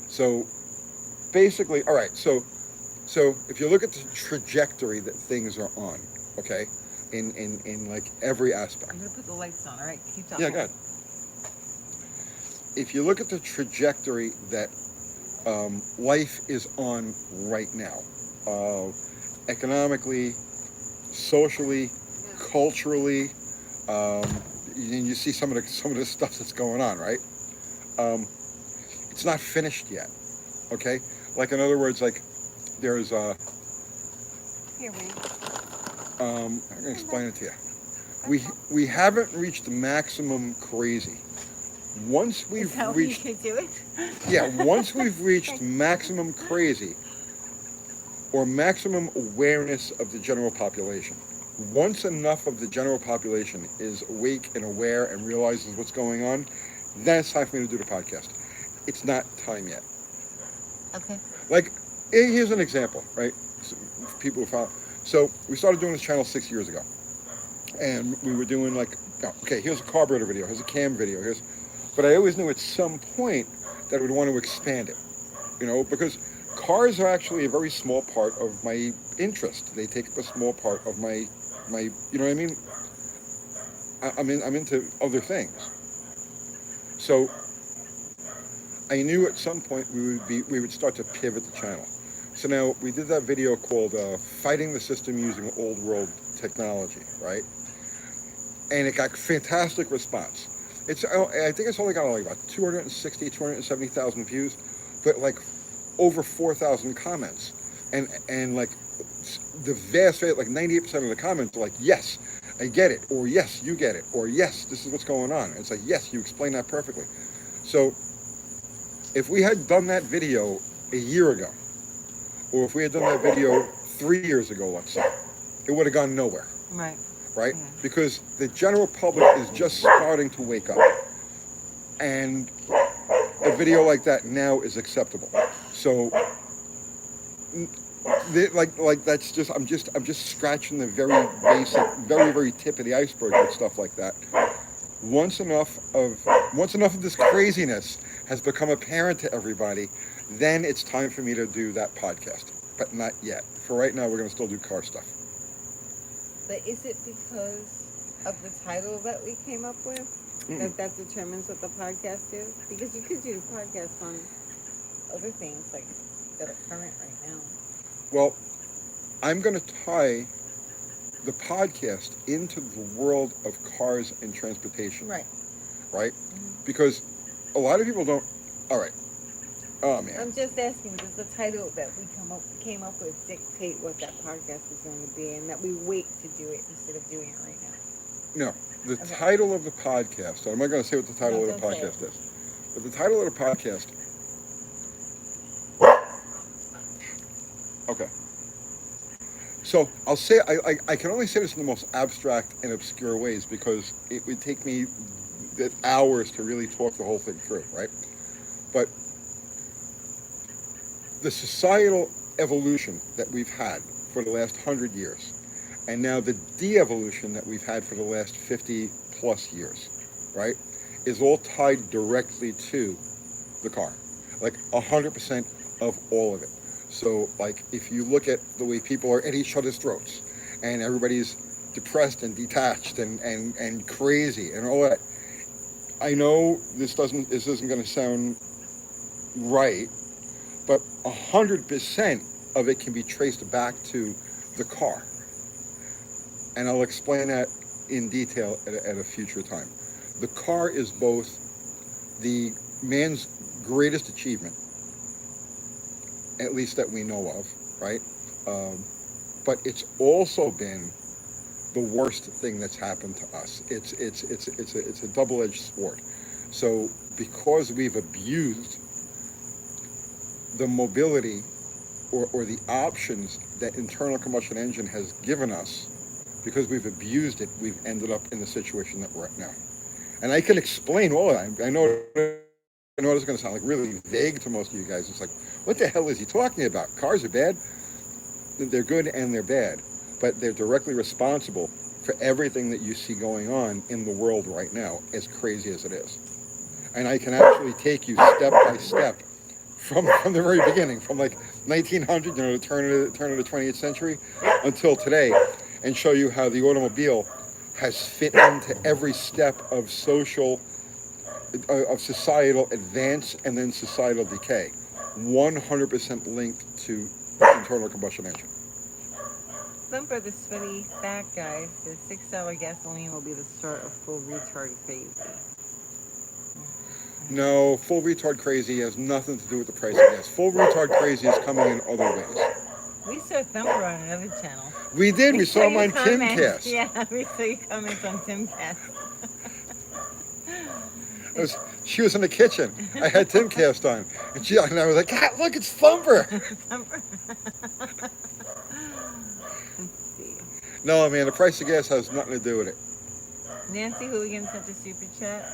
So basically, all right. So if you look at the trajectory that things are on, okay, in like every aspect. I'm gonna put the lights on. All right, keep Yeah, talking. God. If you look at the trajectory that life is on right now, uh, economically, socially, culturally, um, and you see some of the stuff that's going on, right? Um, it's not finished yet. Okay, like in other words, like there's Here, wait. I'm gonna explain it to you. We haven't reached maximum crazy. Once Is we've that how you reached can do it? Yeah, once we've reached maximum crazy or maximum awareness of the general population, once enough of the general population is awake and aware and realizes what's going on, then it's time for me to do the podcast. It's not time yet. Okay. Like, here's an example, right? So, people who follow. So we started doing this channel 6 years ago, and we were doing like, oh, okay, here's a carburetor video, here's a cam video, but I always knew at some point that I would want to expand it, because cars are actually a very small part of my interest. They take up a small part of my, you know what I mean? I'm into other things. So I knew at some point we would start to pivot the channel. So now we did that video called "Fighting the System Using Old World Technology," right? And it got fantastic response. I think it's only got like about 270,000 views, but like over 4,000 comments, and like the vast, like 98% of the comments are like, yes, I get it, or yes, you get it, or yes, this is what's going on. And it's like, yes, you explained that perfectly. So if we had done that video a year ago, or if we had done that video 3 years ago, let's say, it would have gone nowhere. Right. Right? Yeah. Because the general public is just starting to wake up. And a video like that now is acceptable. So like that's just I'm just scratching the very basic, very, very tip of the iceberg with stuff like that. Once enough of this craziness has become apparent to everybody, then it's time for me to do that podcast. But not yet. For right now, we're going to still do car stuff. But is it because of the title that we came up with that determines what the podcast is? Because you could do podcasts on other things like that are current right now. Well, I'm going to tie the podcast into the world of cars and transportation. Right. Right? Mm-hmm. Because a lot of people don't. All right. Oh man. I'm just asking, does the title that we came up with dictate what that podcast is going to be, and that we wait to do it instead of doing it right now? No. The title of the podcast. So I'm not going to say what the title of the podcast is. But the title of the podcast. Okay. So I'll say I can only say this in the most abstract and obscure ways because it would take me hours to really talk the whole thing through, right? But the societal evolution that we've had for the last 100 years, and now the de-evolution that we've had for the last 50 plus years, right, is all tied directly to the car, like 100% of all of it. So, like, if you look at the way people are at each other's throats, and everybody's depressed and detached and crazy and all that, I know this isn't going to sound right, but 100% of it can be traced back to the car. And I'll explain that in detail at a future time. The car is both the man's greatest achievement, at least that we know of, right? But it's also been the worst thing that's happened to us. It's a double-edged sword. So because we've abused the mobility or the options that internal combustion engine has given us, because we've abused it, we've ended up in the situation that we're at now. And I can explain all of that. I know it's going to sound like really vague to most of you guys. It's like, what the hell is he talking about? Cars are bad. They're good and they're bad, but they're directly responsible for everything that you see going on in the world right now, as crazy as it is. And I can actually take you step by step from the very beginning, from like 1900, the turn of the 20th century, until today, and show you how the automobile has fit into every step of of societal advance and then societal decay. 100% linked to internal combustion engine. Thumper, the sweaty fat guy, says $6 gasoline will be the start of full retard crazy. No, full retard crazy has nothing to do with the price of gas. Full retard crazy is coming in other ways. We saw Thumper on another channel. We did. We saw him on Timcast. Yeah, we saw you comments on Timcast. She was in the kitchen. I had Timcast on, and I was like, God, look, it's Thumper. Thumper. Let's see. No, man, the price of gas has nothing to do with it. Nancy Hooligan sent a super chat.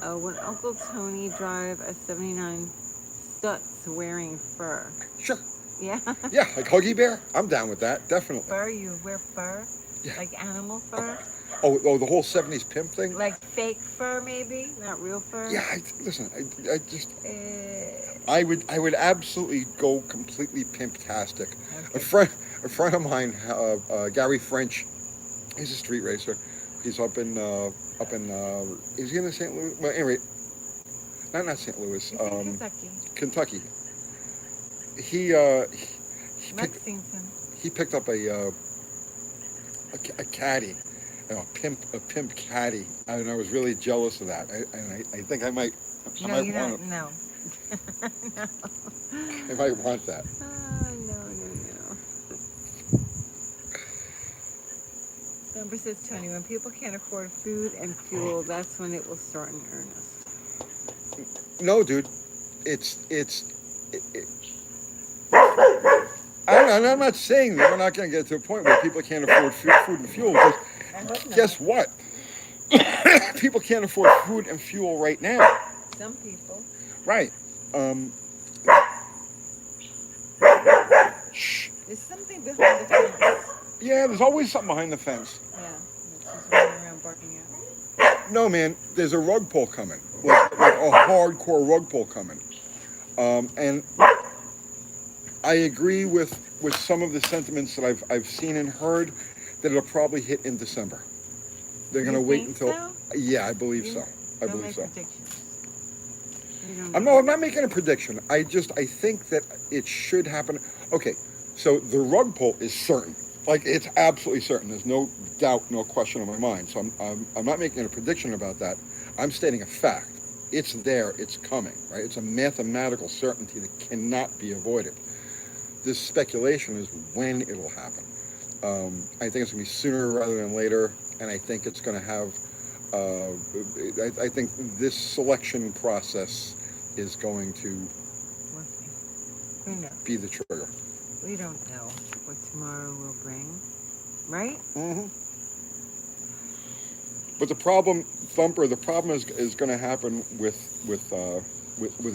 When Uncle Tony drive a 79 Stutz wearing fur? Sure. Yeah. Yeah, like Huggy Bear. I'm down with that, definitely. Fur? You wear fur? Yeah. Like animal fur? Oh, the whole 70s pimp thing? Like fake fur, maybe? Not real fur? Yeah, listen, I would absolutely go completely pimp-tastic. Okay. A friend of mine, Gary French, he's a street racer. He's up in is he in St. Louis? Well, anyway, not St. Louis. He's in Kentucky. Kentucky. He Lexington. he picked up a caddy, a pimp caddy, and I was really jealous of that. I think I might No. No. I might want that. No. Number says Tony, when people can't afford food and fuel, that's when it will start in earnest. No, dude, I'm not saying that we're not going to get to a point where people can't afford food and fuel. Because guess what? People can't afford food and fuel right now. Some people. Right. There's something behind the fence. Yeah, there's always something behind the fence. Yeah, she's running around barking out. No, man, there's a rug pull coming. Like a hardcore rug pull coming. And I agree with some of the sentiments that I've seen and heard, that it'll probably hit in December. They're going to wait until... So? Yeah, I believe so. I Don't believe make so. predictions. I'm not making a prediction. I think that it should happen. Okay, so the rug pull is certain. Like, it's absolutely certain. There's no doubt, no question in my mind. So I'm not making a prediction about that. I'm stating a fact. It's there. It's coming, right? It's a mathematical certainty that cannot be avoided. This speculation is when it'll happen. I think it's going to be sooner rather than later, and I think it's going to have... I think this selection process is going to be the trigger. We don't know what tomorrow will bring, right? Mm-hmm. But the problem, Thumper, is going to happen with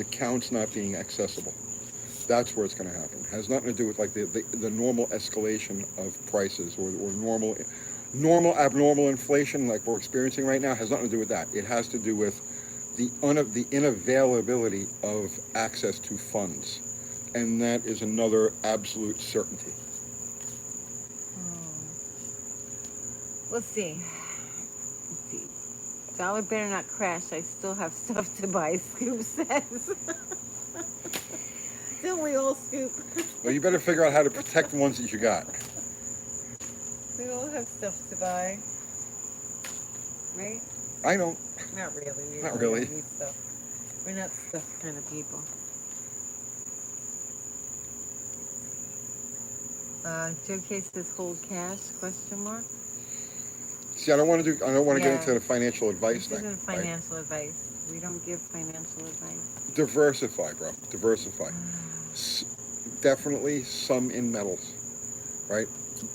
accounts not being accessible. That's where it's going to happen. It has nothing to do with like the normal escalation of prices or normal abnormal inflation like we're experiencing right now. It has nothing to do with that. It has to do with the inavailability of access to funds. And that is another absolute certainty. We'll see. Dollar better not crash. I still have stuff to buy, Scoop says. Don't we all, Scoop? Well, you better figure out how to protect the ones that you got. We all have stuff to buy. Right? I don't. Not really. Not really. Need stuff. We're not stuff kind of people. Joe Case says hold cash, question mark. See, I don't want to get into the financial advice thing. This isn't financial right? Advice. We don't give financial advice. Diversify, bro. Diversify. Definitely some in metals. right?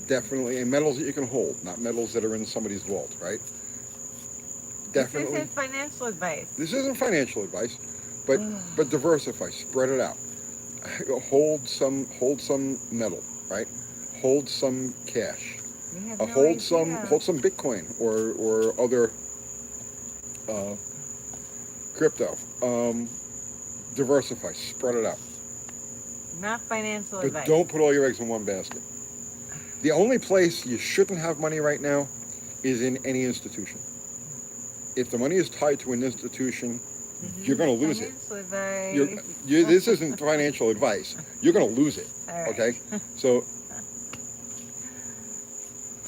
Definitely, and metals that you can hold, not metals that are in somebody's vault, right? This Definitely. isn't financial advice. This isn't financial advice, but diversify, spread it out. Hold some metal, right? Hold some cash. You have no Hold idea. some Bitcoin or other uh, crypto. Diversify, spread it out, Not financial but advice. don't put all your eggs in one basket. The only place you shouldn't have money right now is in any institution. If the money is tied to an institution, This you're going isn't to lose it. financial You're, advice. this isn't financial advice. You're going to lose it. All right. Okay, so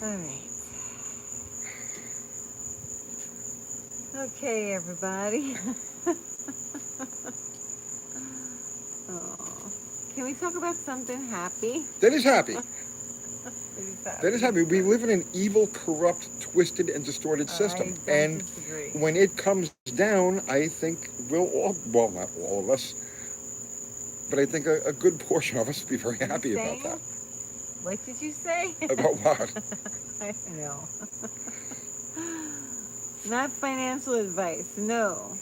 All right. Okay, everybody. Oh. Can we talk about something happy? that is happy. That That is happy. We live in an evil, corrupt, twisted, and distorted system. I don't And disagree. when it comes down, I think we'll all, well, not all of us, but I think a good portion of us will be very happy about saying? that. What did you say? About what? I know. Not financial advice, no.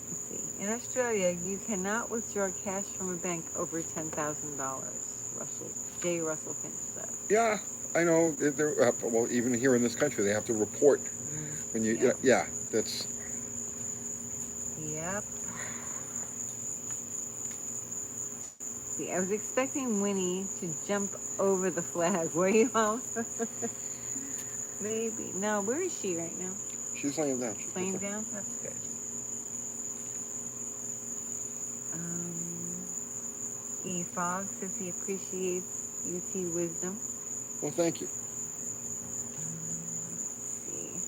Let's see. In Australia, you cannot withdraw cash from a bank over $10,000. Russell Finch said. Yeah, I know. Well, even here in this country, they have to report when you. Yep. Yeah, that's. Yep. See, I was expecting Winnie to jump over the flag. Were you, Alice? Maybe. No, where is she right now? She's laying down. Laying down? That's good. E. Fogg says he appreciates UT wisdom. Well, thank you. Let's see.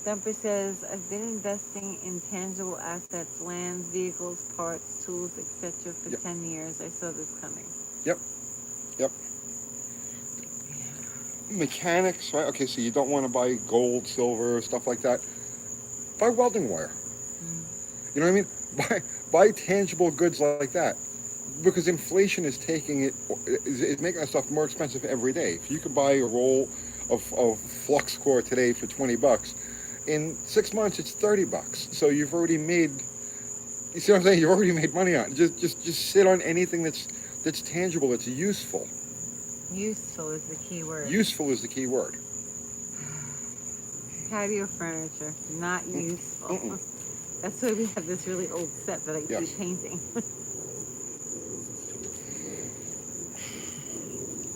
Thumper says, I've been investing in tangible assets, lands, vehicles, parts, tools, etc. for 10 years. I saw this coming. Yep. Mechanics, right? Okay, so you don't want to buy gold, silver, stuff like that. Buy welding wire. You know what I mean? Buy tangible goods like that, because inflation is making that stuff more expensive every day. If you could buy a roll of flux core today for $20, in 6 months it's $30. So you've already made. You see what I'm saying? You've already made money on it. Just sit on anything that's tangible, that's useful. Useful is the key word. Useful is the key word. Patio furniture, not useful. That's why we have this really old set that I keep painting.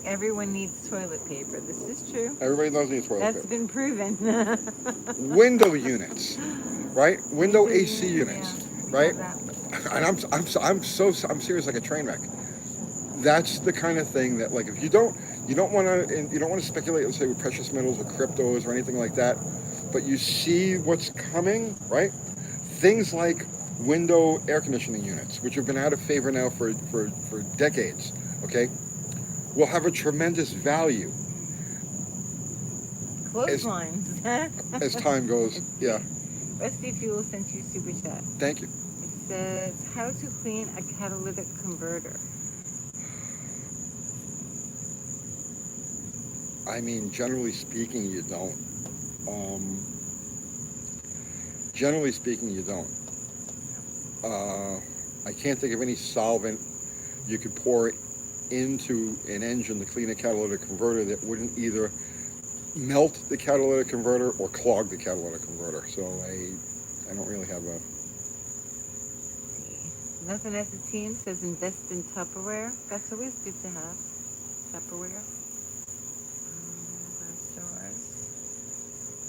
Everyone needs toilet paper. This is true. Everybody knows needs toilet paper. That's been proven. Window units, right? Window AC units, right? And I'm serious, like a train wreck. That's the kind of thing that, like, if you don't want to speculate, let's say, with precious metals or cryptos or anything like that, but you see what's coming, right? Things like window air conditioning units, which have been out of favor now for decades, okay, will have a tremendous value Clotheslines. as time goes. Yeah. Rusty Fuel sent you super chat. Thank you. It says, how to clean a catalytic converter. I mean, generally speaking, you don't. Generally speaking, you don't. I can't think of any solvent you could pour into an engine to clean a catalytic converter that wouldn't either melt the catalytic converter or clog the catalytic converter. So I don't really have a. Nothing as a team says invest in Tupperware. That's always good to have. Tupperware.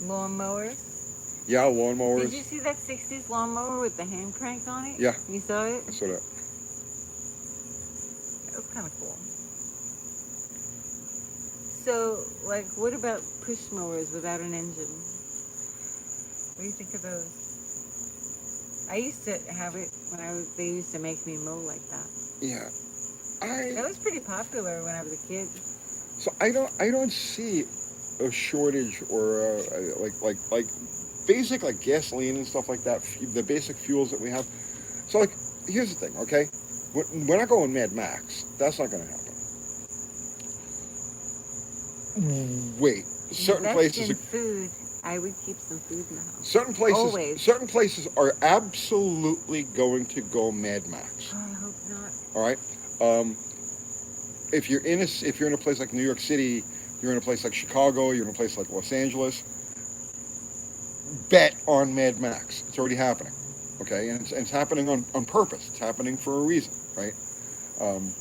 Lawnmowers. Yeah, lawnmowers. Did you see that 60s lawnmower with the hand crank on it? Yeah. You saw it? I saw that. That was kind of cool. So, like, what about push mowers without an engine? What do you think of those? I used to have it when they used to make me mow like that. Yeah. That was pretty popular when I was a kid. So I don't see a shortage or like basic, like gasoline and stuff like that, the basic fuels that we have. So, like, here's the thing, okay? We're not going Mad Max. That's not going to happen. Wait, certain Invest places, in food. I would keep some food in the house. certain Always. places are absolutely going to go Mad Max. Oh, I hope not. All right. Um, if you're in a place like New York City, you're in a place like Chicago, you're in a place like Los Angeles. Bet on Mad Max. It's already happening. Okay, and it's happening on purpose. It's happening for a reason, right? Um,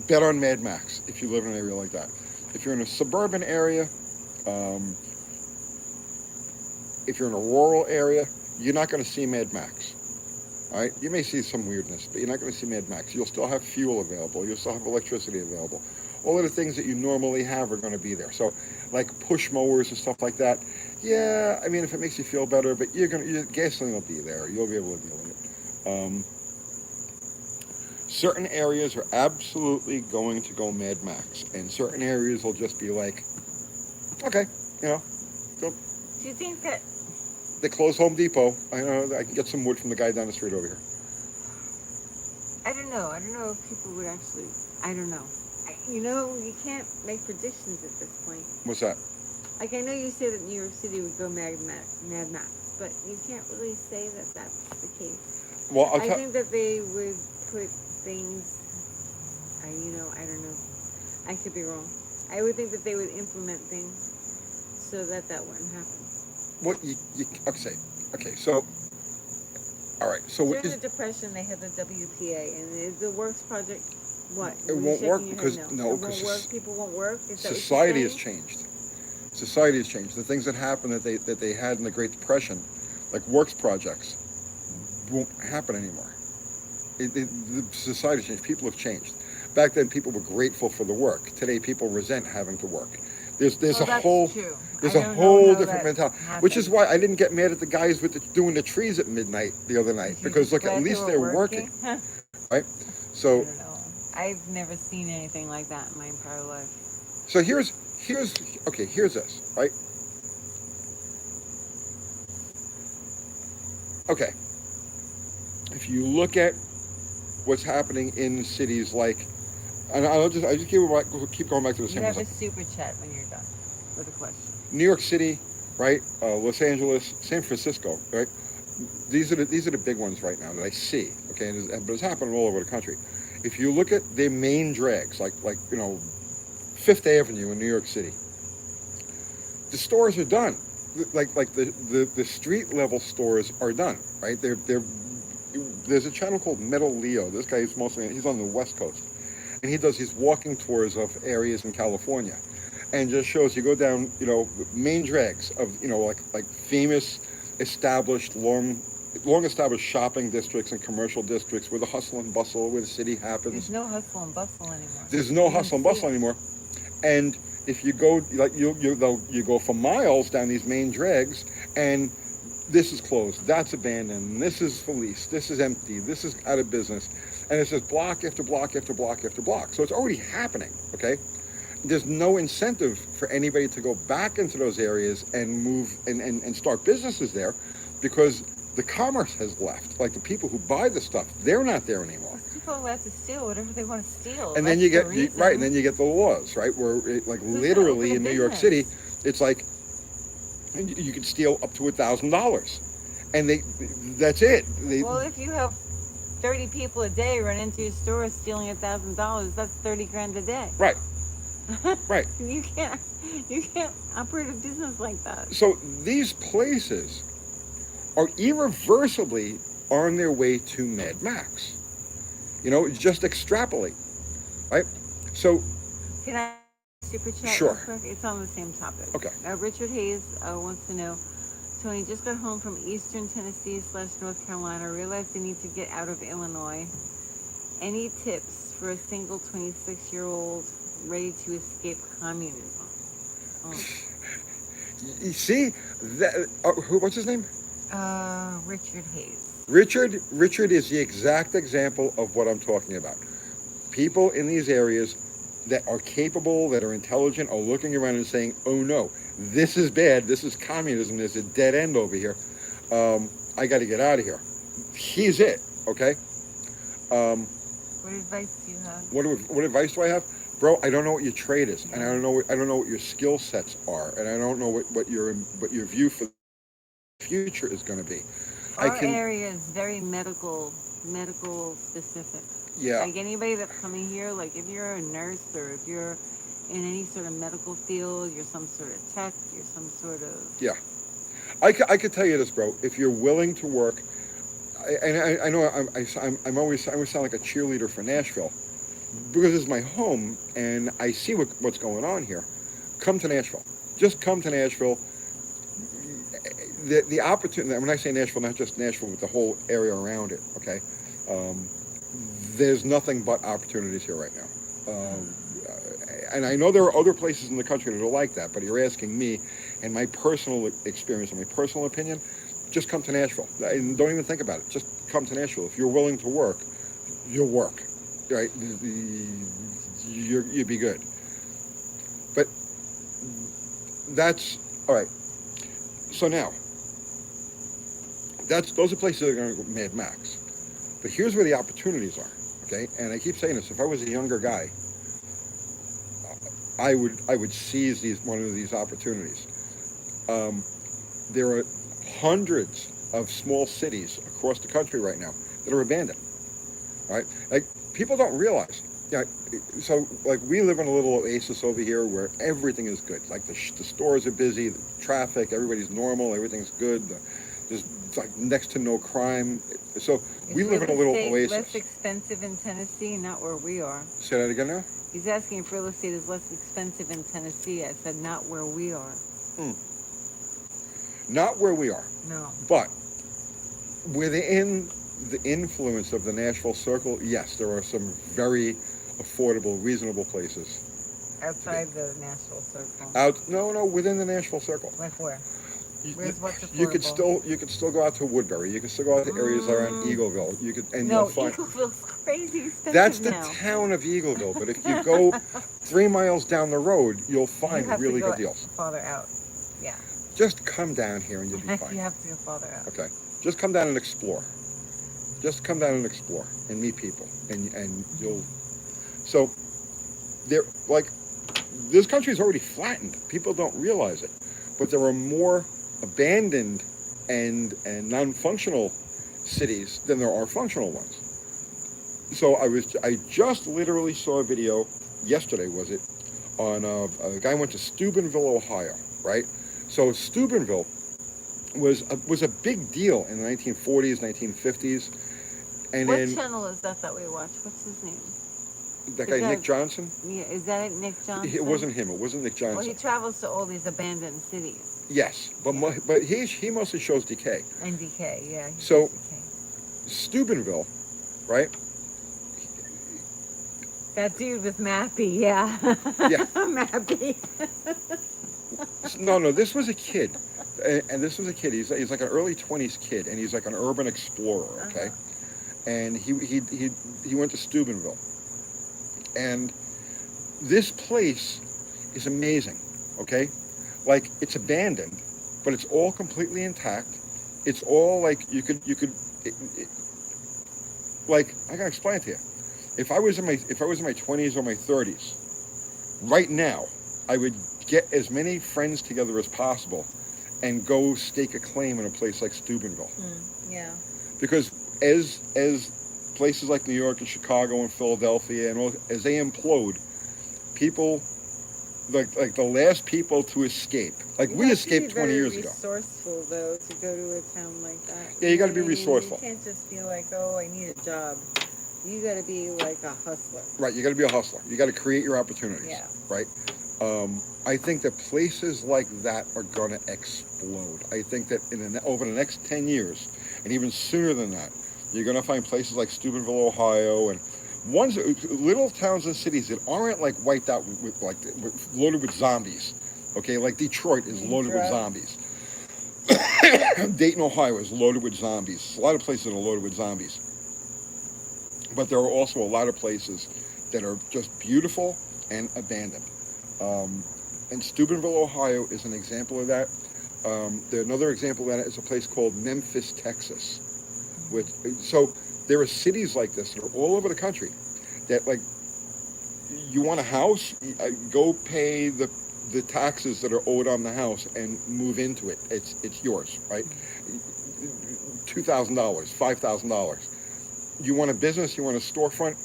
Bet on Mad Max if you live in an area like that. If you're in a suburban area, um, if you're in a rural area, you're not going to see Mad Max. All right, you may see some weirdness, but you're not going to see Mad Max. You'll still have fuel available. You'll still have electricity available. All of the things that you normally have are going to be there. So, like push mowers and stuff like that. Yeah, I mean, if it makes you feel better, but gasoline will be there. You'll be able to deal with it. Certain areas are absolutely going to go Mad Max, and certain areas will just be like, okay, you know, so Do you think that? they close Home Depot. I know I can get some wood from the guy down the street over here. I don't know. I don't know if people would actually. I don't know. You can't make predictions at this point. What's that? Like, I know you say that New York City would go Mad Max, but you can't really say that that's the case. Well, I think that they would put things. I don't know. I could be wrong. I would think that they would implement things so that wouldn't happen. What okay, so all right, so During the Depression, they had the WPA, and the Works Project. What? it Were you won't work shaking your because head? no, It won't work. People won't work. Is that what you're society has saying? changed. Society has changed. The things that happened that they had in the Great Depression, like works projects, won't happen anymore. The society changed. People have changed. Back then, people were grateful for the work. Today, people resent having to work. There's Well, a that's whole true. there's I a don't know whole how different that mentality. Which is happened. why I didn't get mad at the guys doing the trees at midnight the other night, You're because just look, at glad they least were they're working, I right? So don't know. I've never seen anything like that in my entire life. so here's this, right? Okay. If you look at what's happening in cities like, and I just keep going back to the You same have one. a super chat when you're done with a question. New York City, right? Los Angeles, San Francisco, right? These are the big ones right now that I see. Okay, but it's happening all over the country. If you look at the main drags, like Fifth Avenue in New York City, the stores are done. Like the street level stores are done, right? There's a channel called Metal Leo. This guy he's on the West Coast, and he does these walking tours of areas in California, and just shows you go down, main drags of, like famous, established, long established shopping districts and commercial districts where the hustle and bustle, where the city happens. There's no hustle and bustle anymore. There's no You hustle and don't bustle see it. anymore, and if you go you go for miles down these main drags, and this is closed, that's abandoned, this is for lease, this is empty, this is out of business, and it's just block after block after block after block. So it's already happening. Okay, there's no incentive for anybody to go back into those areas and move and start businesses there, because the commerce has left. Like the people who buy the stuff, they're not there anymore. People are allowed to steal whatever they want to steal. And then That's you the get reason. right, and then you get the laws, right, where Who's literally gonna in open a New York business? City, it's like you can steal up to $1,000, and that's it. Well, if you have 30 people a day run into your store stealing $1,000, that's 30 grand a day. Right, right. You can't operate a business like that. So these places are irreversibly on their way to Mad Max. Just extrapolate, right? So Can I super chat Sure. real quick? It's on the same topic. Okay. Richard Hayes wants to know, Tony, just got home from Eastern Tennessee / North Carolina. Realized they need to get out of Illinois. Any tips for a single 26-year-old ready to escape communism? Oh. you see that what's his name? Richard Hayes. Richard is the exact example of what I'm talking about. People in these areas that are capable, that are intelligent, are looking around and saying, oh no, this is bad, this is communism, there's a dead end over here. I got to get out of here. he's it. Okay. Um, What advice do you have? what advice do I have, bro? I don't know what your trade is, and I don't know what your skill sets are, and I don't know what your view for the future is going to be. I Our can, area is very medical specific. yeah, Like anybody that's coming here, like if you're a nurse or if you're in any sort of medical field, you're some sort of tech, you're some sort of yeah. I could tell you this, bro. If you're willing to work, I know I always sound like a cheerleader for Nashville because it's my home and I see what's going on here. Come to Nashville. Just come to Nashville. The opportunity. When I say Nashville, not just Nashville, but the whole area around it. Okay, um, there's nothing but opportunities here right now. And I know there are other places in the country that are like that, but you're asking me, and my personal experience and my personal opinion, just come to Nashville. And don't even think about it. Just come to Nashville. If you're willing to work, you'll work. Right? You'd be good. But that's all right. So now, those are places that are going to go Mad Max. But here's where the opportunities are. Okay, and I keep saying this. If I was a younger guy, I would seize one of these opportunities. There are hundreds of small cities across the country right now that are abandoned. Right, like people don't realize. Yeah, so like we live in a little oasis over here where everything is good. Like the stores are busy, the traffic, everybody's normal, everything's good. There's like next to no crime. So we live in a little oasis. Less expensive in Tennessee, not where we are. Say that again now. He's asking if real estate is less expensive in Tennessee. I said not where we are. Not where we are. No. But within the influence of the Nashville Circle, yes, there are some very affordable, reasonable places. Outside the Nashville Circle. No, within the Nashville Circle. Like where? Where's what's affordable? You could still go out to Woodbury. You could still go out to areas around Eagleville. You'll find Eagleville's crazy expensive. That's the now. town of Eagleville. But if you go 3 miles down the road, you'll find really good deals. Farther out. Yeah. Just come down here and you'll be fine. You have to go farther out. Okay. Just come down and explore. Just come down and explore and meet people, and you'll. So, there this country is already flattened. People don't realize it, but there are more abandoned and non-functional cities than there are functional ones. So I just literally saw a video yesterday, was it, on a guy went to Steubenville, Ohio, right? So Steubenville was a big deal in the 1940s, 1950s, and what then channel is that we watch? What's his name? that guy Nick Johnson. Yeah, is that it, Nick Johnson? It wasn't him. It wasn't Nick Johnson. Well, he travels to all these abandoned cities. Yes, but he mostly shows decay. And decay, yeah. So Steubenville, right? That dude was Mappy, yeah. Yeah. Mappy. No, this was a kid, and this was a kid. He's like an early 20s kid, and he's like an urban explorer. Okay, and he went to Steubenville, and this place is amazing. Okay, like it's abandoned, but it's all completely intact. It's all like you could like I can explain it to you. If I was in my 20s or my 30s, right now, I would get as many friends together as possible and go stake a claim in a place like Steubenville. Yeah. Because as places like New York and Chicago and Philadelphia and as they implode, people like the last people to escape. Like we escaped 20 years ago. Resourceful though to go to a town like that. Yeah, you got to be resourceful. You can't just be like, oh, I need a job. You got to be like a hustler. Right, you got to be a hustler. You got to create your opportunities. Yeah. Right. I think that places like that are going to explode. I think that over the next 10 years, and even sooner than that, you're going to find places like Steubenville, Ohio, and little towns and cities that aren't like wiped out with loaded with zombies. Okay, like Detroit is loaded with zombies. Dayton, Ohio is loaded with zombies. A lot of places are loaded with zombies. But there are also a lot of places that are just beautiful and abandoned. And Steubenville, Ohio is an example of that. Another example of that is a place called Memphis, Texas. So there are cities like this that are all over the country that, like, you want a house, go pay the taxes that are owed on the house and move into it. It's yours, right? $2,000, $5,000. You want a business, you want a storefront.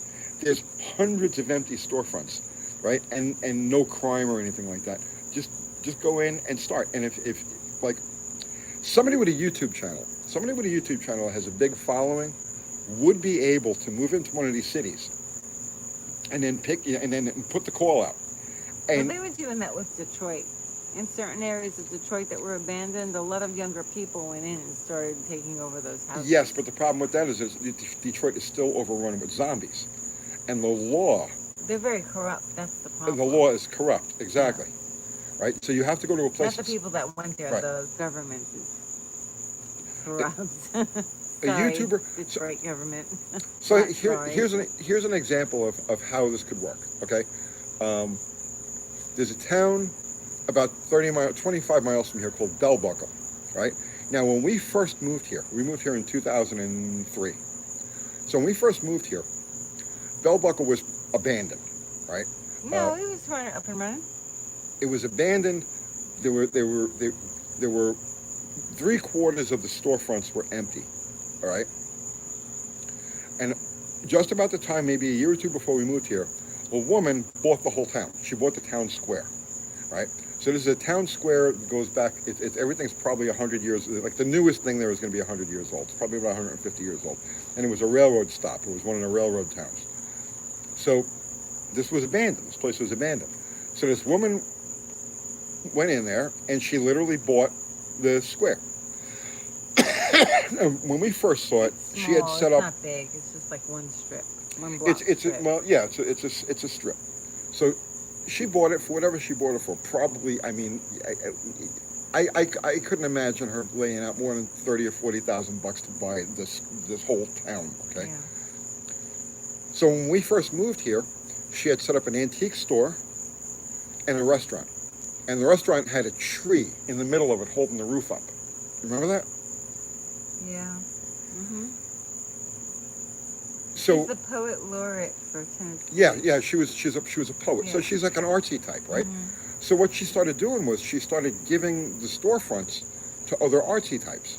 There's hundreds of empty storefronts, right? And no crime or anything like that. Just go in and start. And if like somebody with a YouTube channel, that has a big following, would be able to move into one of these cities and then put the call out. Well, And they were doing that with Detroit. In certain areas of Detroit that were abandoned, a lot of younger people went in and started taking over those houses. yes, but the problem with that is Detroit is still overrun with zombies, and the law They're very corrupt. That's the problem. and the law is corrupt. Exactly, right? So you have to go to a place. Not the people that went there. Right. The government is corrupt. A Sorry, YouTuber. Detroit government. So Not sorry. here's an example of how this could work. Okay, there's a town about 25 miles from here called Bell Buckle, right? Now, when we first moved here, we moved here in 2003. So when we first moved here, Bell Buckle was abandoned, right? No, it was running up and running. It was abandoned. There were 3/4 of the storefronts were empty, all right? And just about the time, maybe a year or two before we moved here, a woman bought the whole town. She bought the town square, right? So this is a town square that goes back, everything's probably 100 years, like the newest thing there is going to be 100 years old. It's probably about 150 years old. And it was a railroad stop. It was one of the railroad towns. So this was abandoned. This place was abandoned. So this woman went in there and she literally bought the square. When we first saw it, It's she had small, set it's up. not big. It's just like one strip, one block. It's strip. well, yeah, it's a strip. So she bought it for whatever she bought it for. Probably, I mean, I couldn't imagine her laying out more than $30,000 or $40,000 to buy this whole town. Okay. Yeah. So when we first moved here, she had set up an antique store and a restaurant, and the restaurant had a tree in the middle of it holding the roof up. You remember that? Yeah. Mhm. So She's the poet laureate for Tennessee. yeah, she was a poet. So Yeah. she's like an artsy type, right? Mhm. So what she started doing was she started giving the storefronts to other artsy types.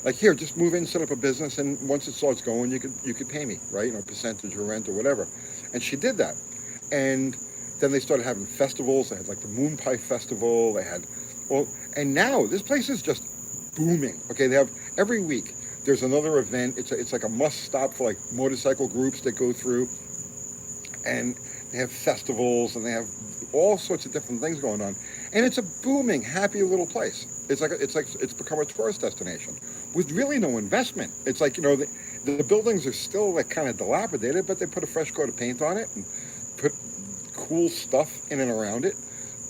Like, here, just move in, set up a business, and once it starts going, you could pay me, right? You know, percentage or rent or whatever. And she did that. And then they started having festivals. They had like the Moon Pie Festival. They had, well, and now this place is just booming. Okay, they have every week there's another event. It's like a must stop for like motorcycle groups that go through, and they have festivals and they have all sorts of different things going on. And it's a booming, happy little place. It's become a tourist destination with really no investment. It's like, you know, the buildings are still like kind of dilapidated, but they put a fresh coat of paint on it and put cool stuff in and around it,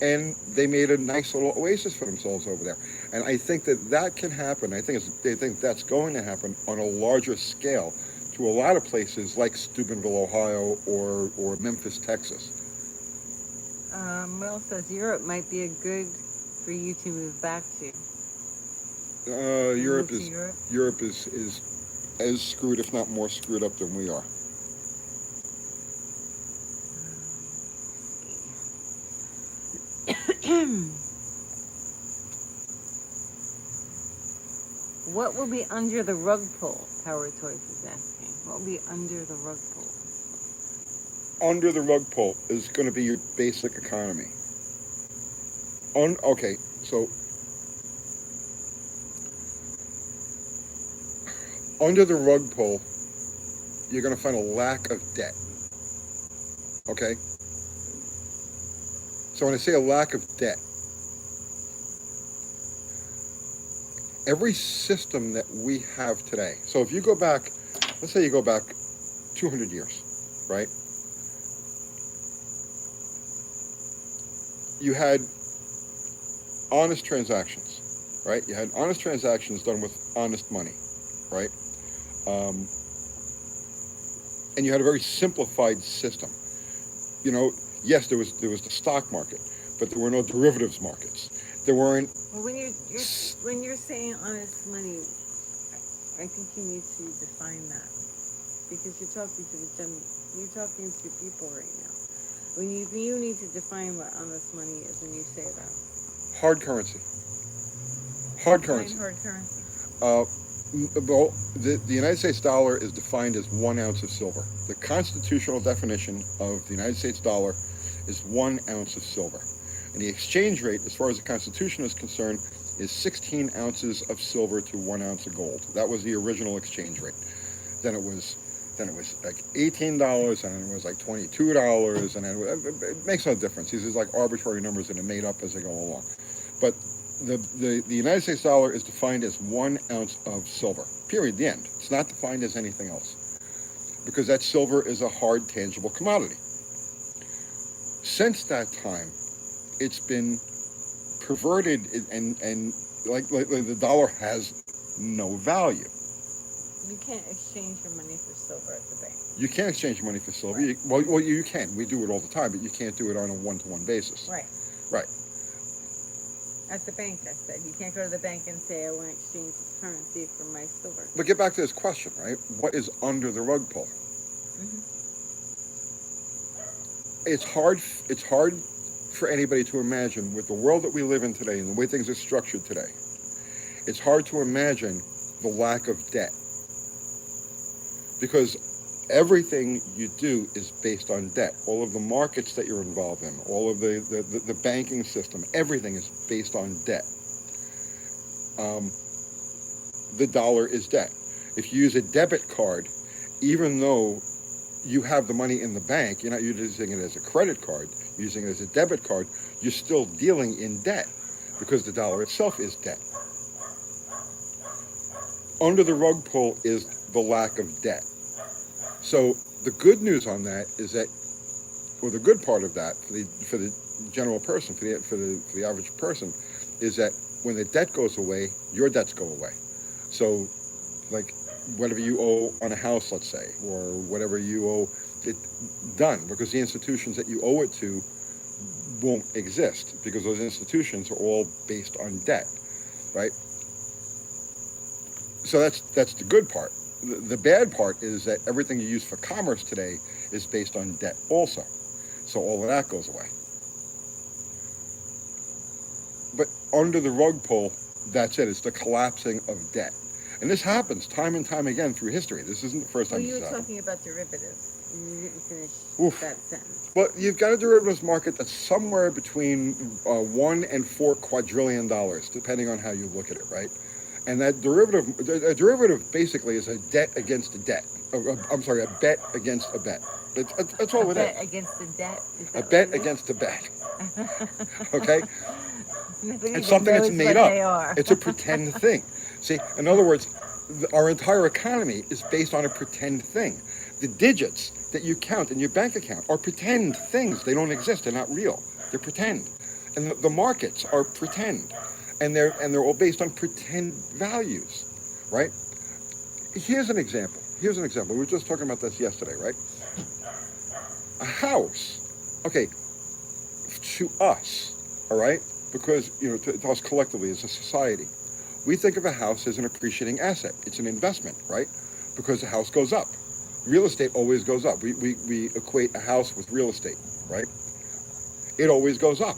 and they made a nice little oasis for themselves over there. And I think that can happen. They think that's going to happen on a larger scale to a lot of places like Steubenville, Ohio, or Memphis, Texas. Mel says Europe might be a good for you to move back to. Europe Move is to Europe? Europe is as screwed, if not more screwed up than we are. What will be under the rug pull? Power Toys is asking. What will be under the rug pull? Under the rug pull is going to be your basic economy. Okay, so under the rug pull, you're going to find a lack of debt. Okay? So when I say a lack of debt, every system that we have today, so if you go back, let's say you go back 200 years, right? You had honest transactions, right? You had honest transactions done with honest money, right? And you had a very simplified system. You know, yes, there was the stock market, but there were no derivatives markets. There weren't. Well, when you're saying honest money, I think you need to define that because you're talking to you're talking to people right now. When you need to define what honest money is when you say that. Hard currency. Hard Define currency. hard currency. Uh, well, the United States dollar is defined as 1 ounce of silver. The constitutional definition of the United States dollar is 1 ounce of silver. And the exchange rate, as far as the Constitution is concerned, is 16 ounces of silver to 1 ounce of gold. That was the original exchange rate. Then it was like $18, and then it was like $22, and then it makes no difference. These are like arbitrary numbers that are made up as they go along. But the United States dollar is defined as 1 ounce of silver. Period. The end. It's not defined as anything else because that silver is a hard, tangible commodity. Since that time, it's been perverted and like the dollar has no value. You can't exchange your money for silver at the bank. You can't exchange money for silver. Right. Well, you can. We do it all the time, but you can't do it on a one-to-one basis. Right. Right. At the bank, I said. You can't go to the bank and say, I want to exchange this currency for my silver. But get back to this question, right? What is under the rug pull? Mm-hmm. It's hard for anybody to imagine with the world that we live in today and the way things are structured today. It's hard to imagine the lack of debt. Because everything you do is based on debt. All of the markets that you're involved in, all of the banking system, everything is based on debt. The dollar is debt. If you use a debit card, even though you have the money in the bank, you're not using it as a credit card, you're using it as a debit card, you're still dealing in debt because the dollar itself is debt. Under the rug pull is the lack of debt. So the good news on that is that, or the good part of that for the general person, for the average person, is that when the debt goes away, your debts go away. So, like whatever you owe on a house, let's say, or whatever you owe, it's done because the institutions that you owe it to won't exist because those institutions are all based on debt, right? So that's the good part. The bad part is that everything you use for commerce today is based on debt also. So all of that goes away. But under the rug pull, that's it. It's the collapsing of debt. And this happens time and time again through history. This isn't the first time Well, you this were happened. talking about derivatives, and you didn't finish that sentence. Well, you've got a derivatives market that's somewhere between $1 and $4 quadrillion, depending on how you look at it, right? And that a derivative basically is a debt against a debt. I'm sorry, a bet against a bet. That's all it is. A bet against a debt? A bet against a bet. Okay? Nobody It's something that's knows made what up. they are. It's a pretend thing. See, in other words, our entire economy is based on a pretend thing. The digits that you count in your bank account are pretend things. They don't exist. They're not real. They're pretend. And the markets are pretend. And they're all based on pretend values, right? Here's an example. We were just talking about this yesterday, right? A house, okay, to us, all right, because, to us collectively as a society, we think of a house as an appreciating asset. It's an investment, right? Because the house goes up. Real estate always goes up. We equate a house with real estate, right? It always goes up.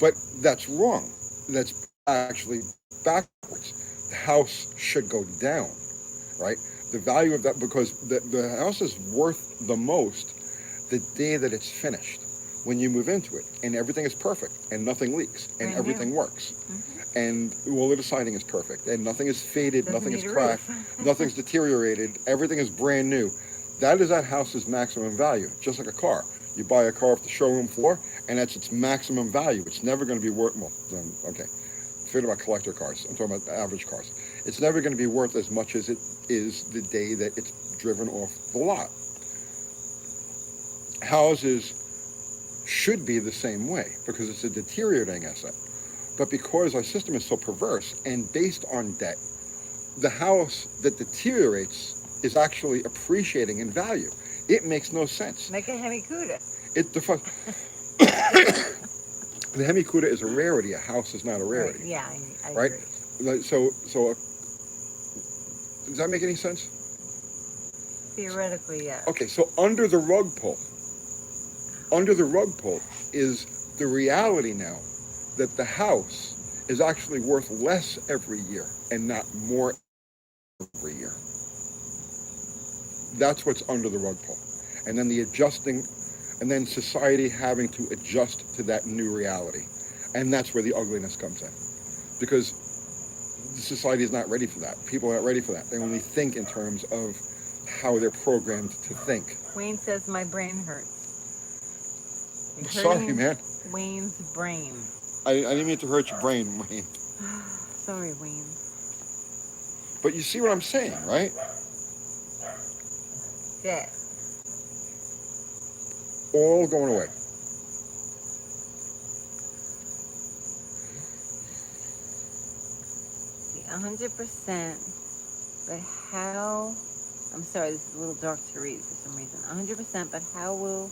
But that's wrong. That's actually backwards. The house should go down, right? The value of that, because the house is worth the most the day that it's finished, when you move into it, and everything is perfect, and nothing leaks, and everything works. Mm-hmm. And all of the siding is perfect, and nothing is faded, nothing is cracked, nothing's deteriorated, everything is brand new. That is that house's maximum value, just like a car. You buy a car off the showroom floor, and that's its maximum value. It's never going to be worth, okay, forget about collector cars. I'm talking about average cars. It's never going to be worth as much as it is the day that it's driven off the lot. Houses should be the same way because it's a deteriorating asset. But because our system is so perverse and based on debt, the house that deteriorates is actually appreciating in value. It makes no sense. Like a Hemi-Cuda. The Hemi-Cuda is a rarity. A house is not a rarity. Right. Yeah, I right? agree. So Does that make any sense? Theoretically, yes. Okay, so under the rug pull is the reality now that the house is actually worth less every year and not more every year. That's what's under the rug pull. And then the adjusting, and then society having to adjust to that new reality. And that's where the ugliness comes in. Because society is not ready for that. People are not ready for that. They only think in terms of how they're programmed to think. Wayne says my brain hurts. I'm sorry, man. Wayne's brain. I didn't mean to hurt your brain, Wayne. Sorry, Wayne. But you see what I'm saying, right? Dead. All going away. See, 100%. But how? I'm sorry, this is a little dark to read for some reason. 100%, but how will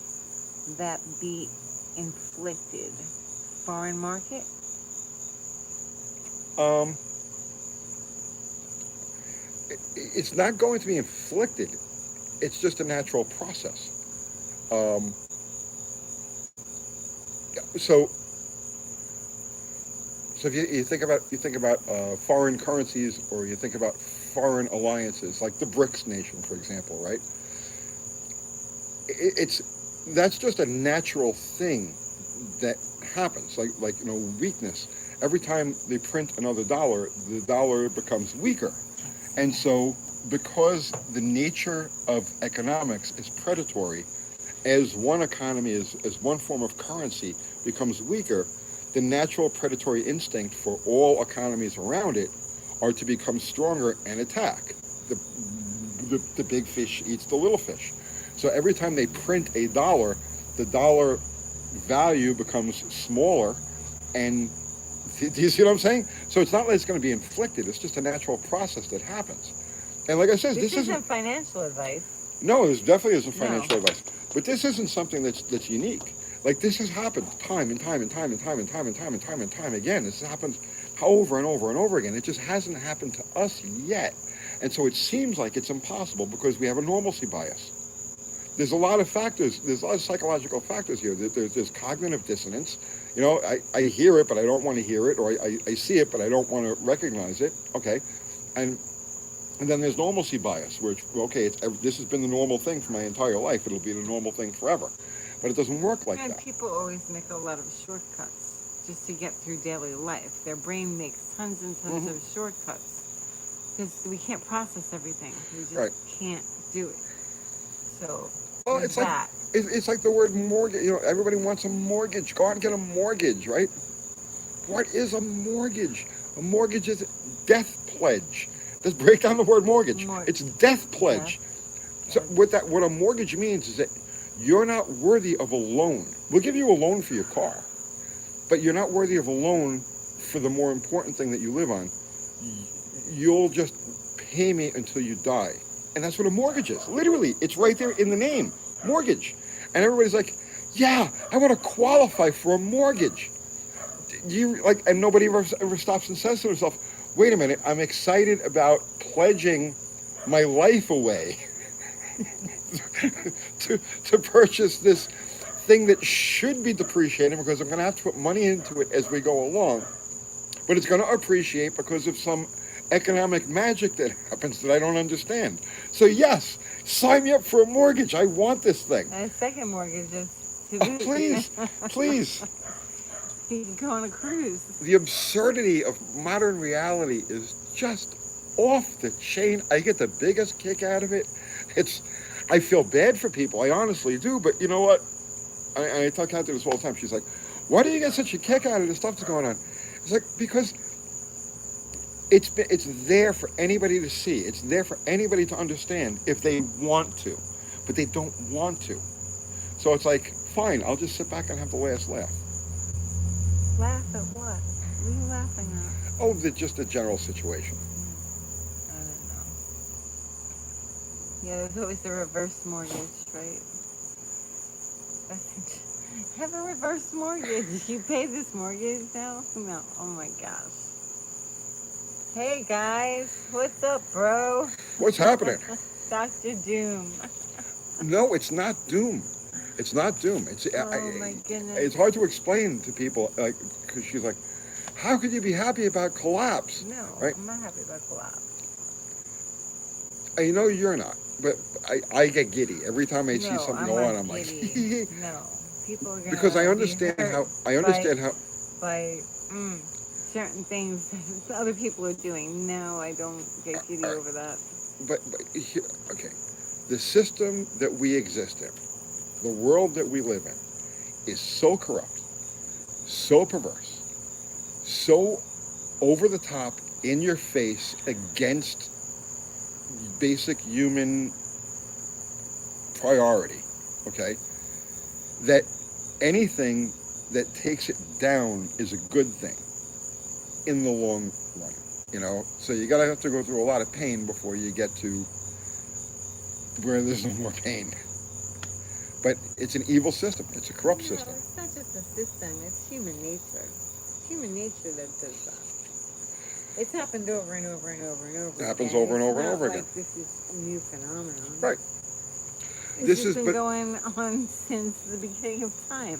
that be inflicted? Foreign market? It's not going to be inflicted. It's just a natural process. So if you think about foreign currencies, or you think about foreign alliances, like the BRICS nation, for example, right? That's just a natural thing that happens, like weakness. Every time they print another dollar, the dollar becomes weaker. And so, because the nature of economics is predatory, as one economy, as one form of currency becomes weaker, the natural predatory instinct for all economies around it are to become stronger and attack. The big fish eats the little fish. So every time they print a dollar, the dollar value becomes smaller. And do you see what I'm saying? So it's not like it's going to be inflicted. It's just a natural process that happens. And like I said, this isn't financial advice. No, this definitely isn't financial advice. But this isn't something that's unique. Like, this has happened time and time and time and time and time and time and time and time again. This happens over and over and over again. It just hasn't happened to us yet. And so it seems like it's impossible because we have a normalcy bias. There's a lot of factors. There's a lot of psychological factors here. There's cognitive dissonance. I hear it, but I don't want to hear it, or I see it, but I don't want to recognize it. Okay, and then there's normalcy bias, which this has been the normal thing for my entire life. It'll be the normal thing forever, but it doesn't work like that. And people always make a lot of shortcuts just to get through daily life. Their brain makes tons and tons of shortcuts because we can't process everything. We just can't do it. So. Well, it's like the word mortgage. Everybody wants a mortgage. Go out and get a mortgage, right? What is a mortgage? A mortgage is death pledge. Let's break down the word mortgage. It's death pledge. Yeah. So what a mortgage means is that you're not worthy of a loan. We'll give you a loan for your car, but you're not worthy of a loan for the more important thing that you live on. You'll just pay me until you die. And that's what a mortgage is. Literally, it's right there in the name, mortgage. And everybody's like, yeah, I want to qualify for a mortgage. And nobody ever stops and says to themselves, wait a minute, I'm excited about pledging my life away to purchase this thing that should be depreciating because I'm going to have to put money into it as we go along. But it's going to appreciate because of some economic magic that happens that I don't understand. So yes, sign me up for a mortgage. I want this thing. And a second mortgage is to please. You can go on a cruise. The absurdity of modern reality is just off the chain. I get the biggest kick out of it. I feel bad for people. I honestly do. But you know what? I tell Kathy this all the time. She's like, why do you get such a kick out of the stuff that's going on? It's like, because it's there for anybody to see. It's there for anybody to understand if they want to, but they don't want to. So it's like, fine, I'll just sit back and have the last laugh. Laugh at what? What are you laughing at? Oh, just the general situation. I don't know. Yeah, there's always the reverse mortgage, right? Have a reverse mortgage. You pay this mortgage now? No. Oh my gosh. Hey guys, what's up, bro? What's happening? Dr. Doom. No, it's not doom. It's not doom. Oh my It's goodness. hard to explain to people, like, because she's like, how could you be happy about collapse? No, Right? I'm not happy about collapse. I know you're not, but I get giddy every time I see No, something I'm go on. not I'm like, giddy. No, people are because I gonna be understand hurt how by by certain things that other people are doing. No, I don't get giddy all right, over that. but here, okay, the system that we exist in, the world that we live in, is so corrupt, so perverse, so over the top, in your face, against basic human priority, okay, that anything that takes it down is a good thing in the long run, you know? So you gotta have to go through a lot of pain before you get to where there's no more pain. But it's an evil system. It's a corrupt No, system. it's not just a system. It's human nature. It's human nature that does that. It's happened over and over and over and over It happens again. over and It's over and not over like again. this is a new phenomenon. Right. This This has is, been but going on since the beginning of time.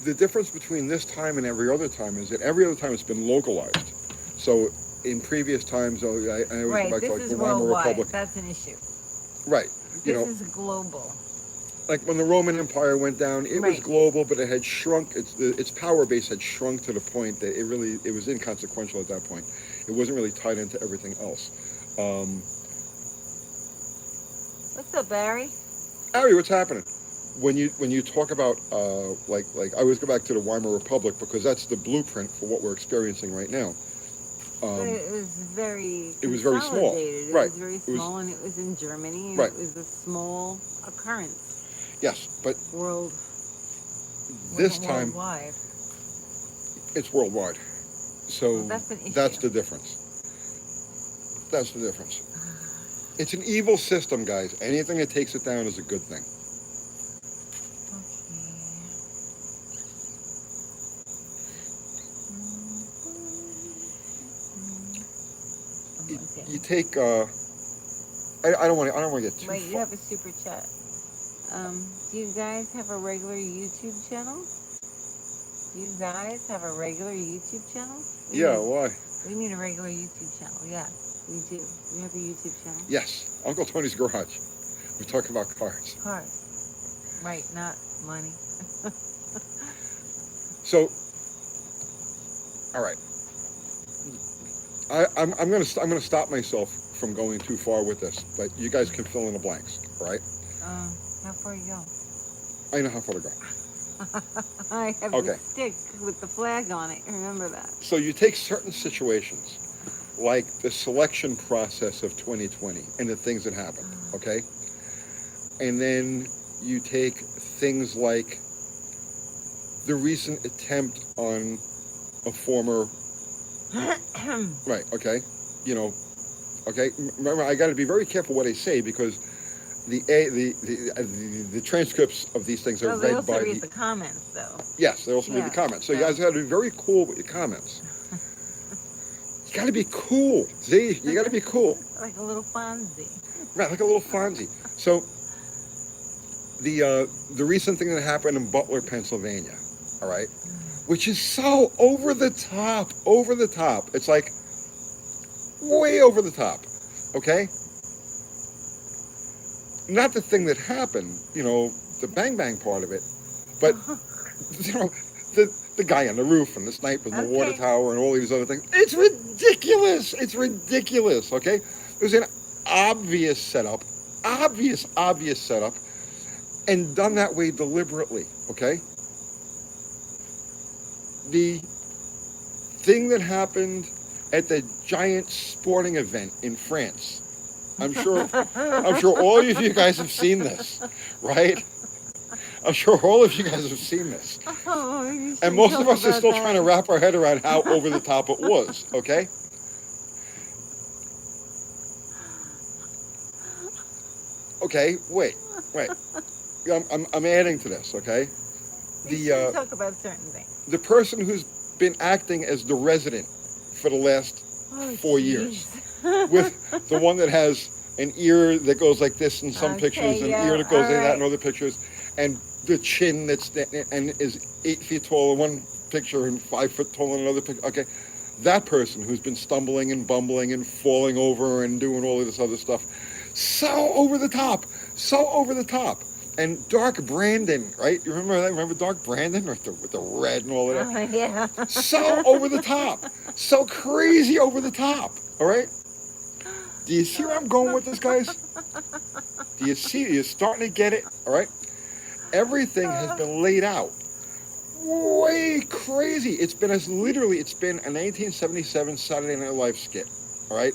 the difference between this time and every other time is that every other time it's been localized. So in previous times, I always go Right, back to this like is the Weimar worldwide. Republic. That's an issue. Right. You This know, is global. like when the Roman Empire went down, it was Right. global, but it had shrunk. Its power base had shrunk to the point that it was inconsequential at that point. It wasn't really tied into everything else. Um, What's up, Barry? Ari, what's happening? When you talk about like I always go back to the Weimar Republic because that's the blueprint for what we're experiencing right now. But Um, it was very it was very small, consolidated. It right? was very It was small, and it was in Germany, and right. it was a small occurrence. Yes, but World this wasn't time worldwide. it's worldwide. So Well, that's an issue. that's the difference. That's the difference. It's an evil system, guys. Anything that takes it down is a good thing. Okay. You take. I don't want to. I don't want to get too Wait, you far. have a super chat. Do you guys have a regular YouTube channel? You guys have a regular YouTube channel? Yeah. Why? We need a regular YouTube channel. Yeah, we do. We have a YouTube channel. Yes. Uncle Tony's Garage. We're talking about cars. Cars. Right, not money. So. All right. I'm gonna stop myself from going too far with this, but you guys can fill in the blanks, all right? How far you go? I know how far to go. I have Okay. the stick with the flag on it. Remember that. So you take certain situations, like the selection process of 2020 and the things that happened, okay? And then you take things like the recent attempt on a former, right, okay? You know, okay? Remember, I got to be very careful what I say because the transcripts of these things are Well, they read also by read the comments, though. yes, they also read the Yeah, comments. So you so- guys got to be very cool with your comments. You got to be cool. See, you got to be cool. Like a little Fonzie. Right, like a little Fonzie. So the recent thing that happened in Butler, Pennsylvania, all right, which is so over the top. It's like way over the top. Okay. Not the thing that happened, you know, the bang bang part of it, but you know, the guy on the roof and the sniper and the water Okay. tower and all these other things. It's ridiculous. It's ridiculous. Okay, it was an obvious setup, obvious setup, and done that way deliberately. Okay, the thing that happened at the giant sporting event in France. I'm sure all of you guys have seen this, right? I'm sure all of you guys have seen this. Oh, you should And most of talk us are about still that. trying to wrap our head around how over the top it was, okay? Okay, wait. I'm adding to this, okay? You shouldn't talk about certain things. The person who's been acting as the resident for the last Oh, 4 years. With the one that has an ear that goes like this in some pictures, an ear that goes like that in other pictures, and the chin and is 8 feet tall in one picture and 5 foot tall in another picture. Okay, that person who's been stumbling and bumbling and falling over and doing all of this other stuff, so over the top, so over the top. And Dark Brandon, right? You remember that? Remember Dark Brandon with the red and all of that? Oh, yeah. So over the top, so crazy over the top. All right. Do you see where I'm going with this, guys? Do you see? You're starting to get it. All right. Everything has been laid out way crazy. It's been it's been a 1977 Saturday Night Live skit. All right.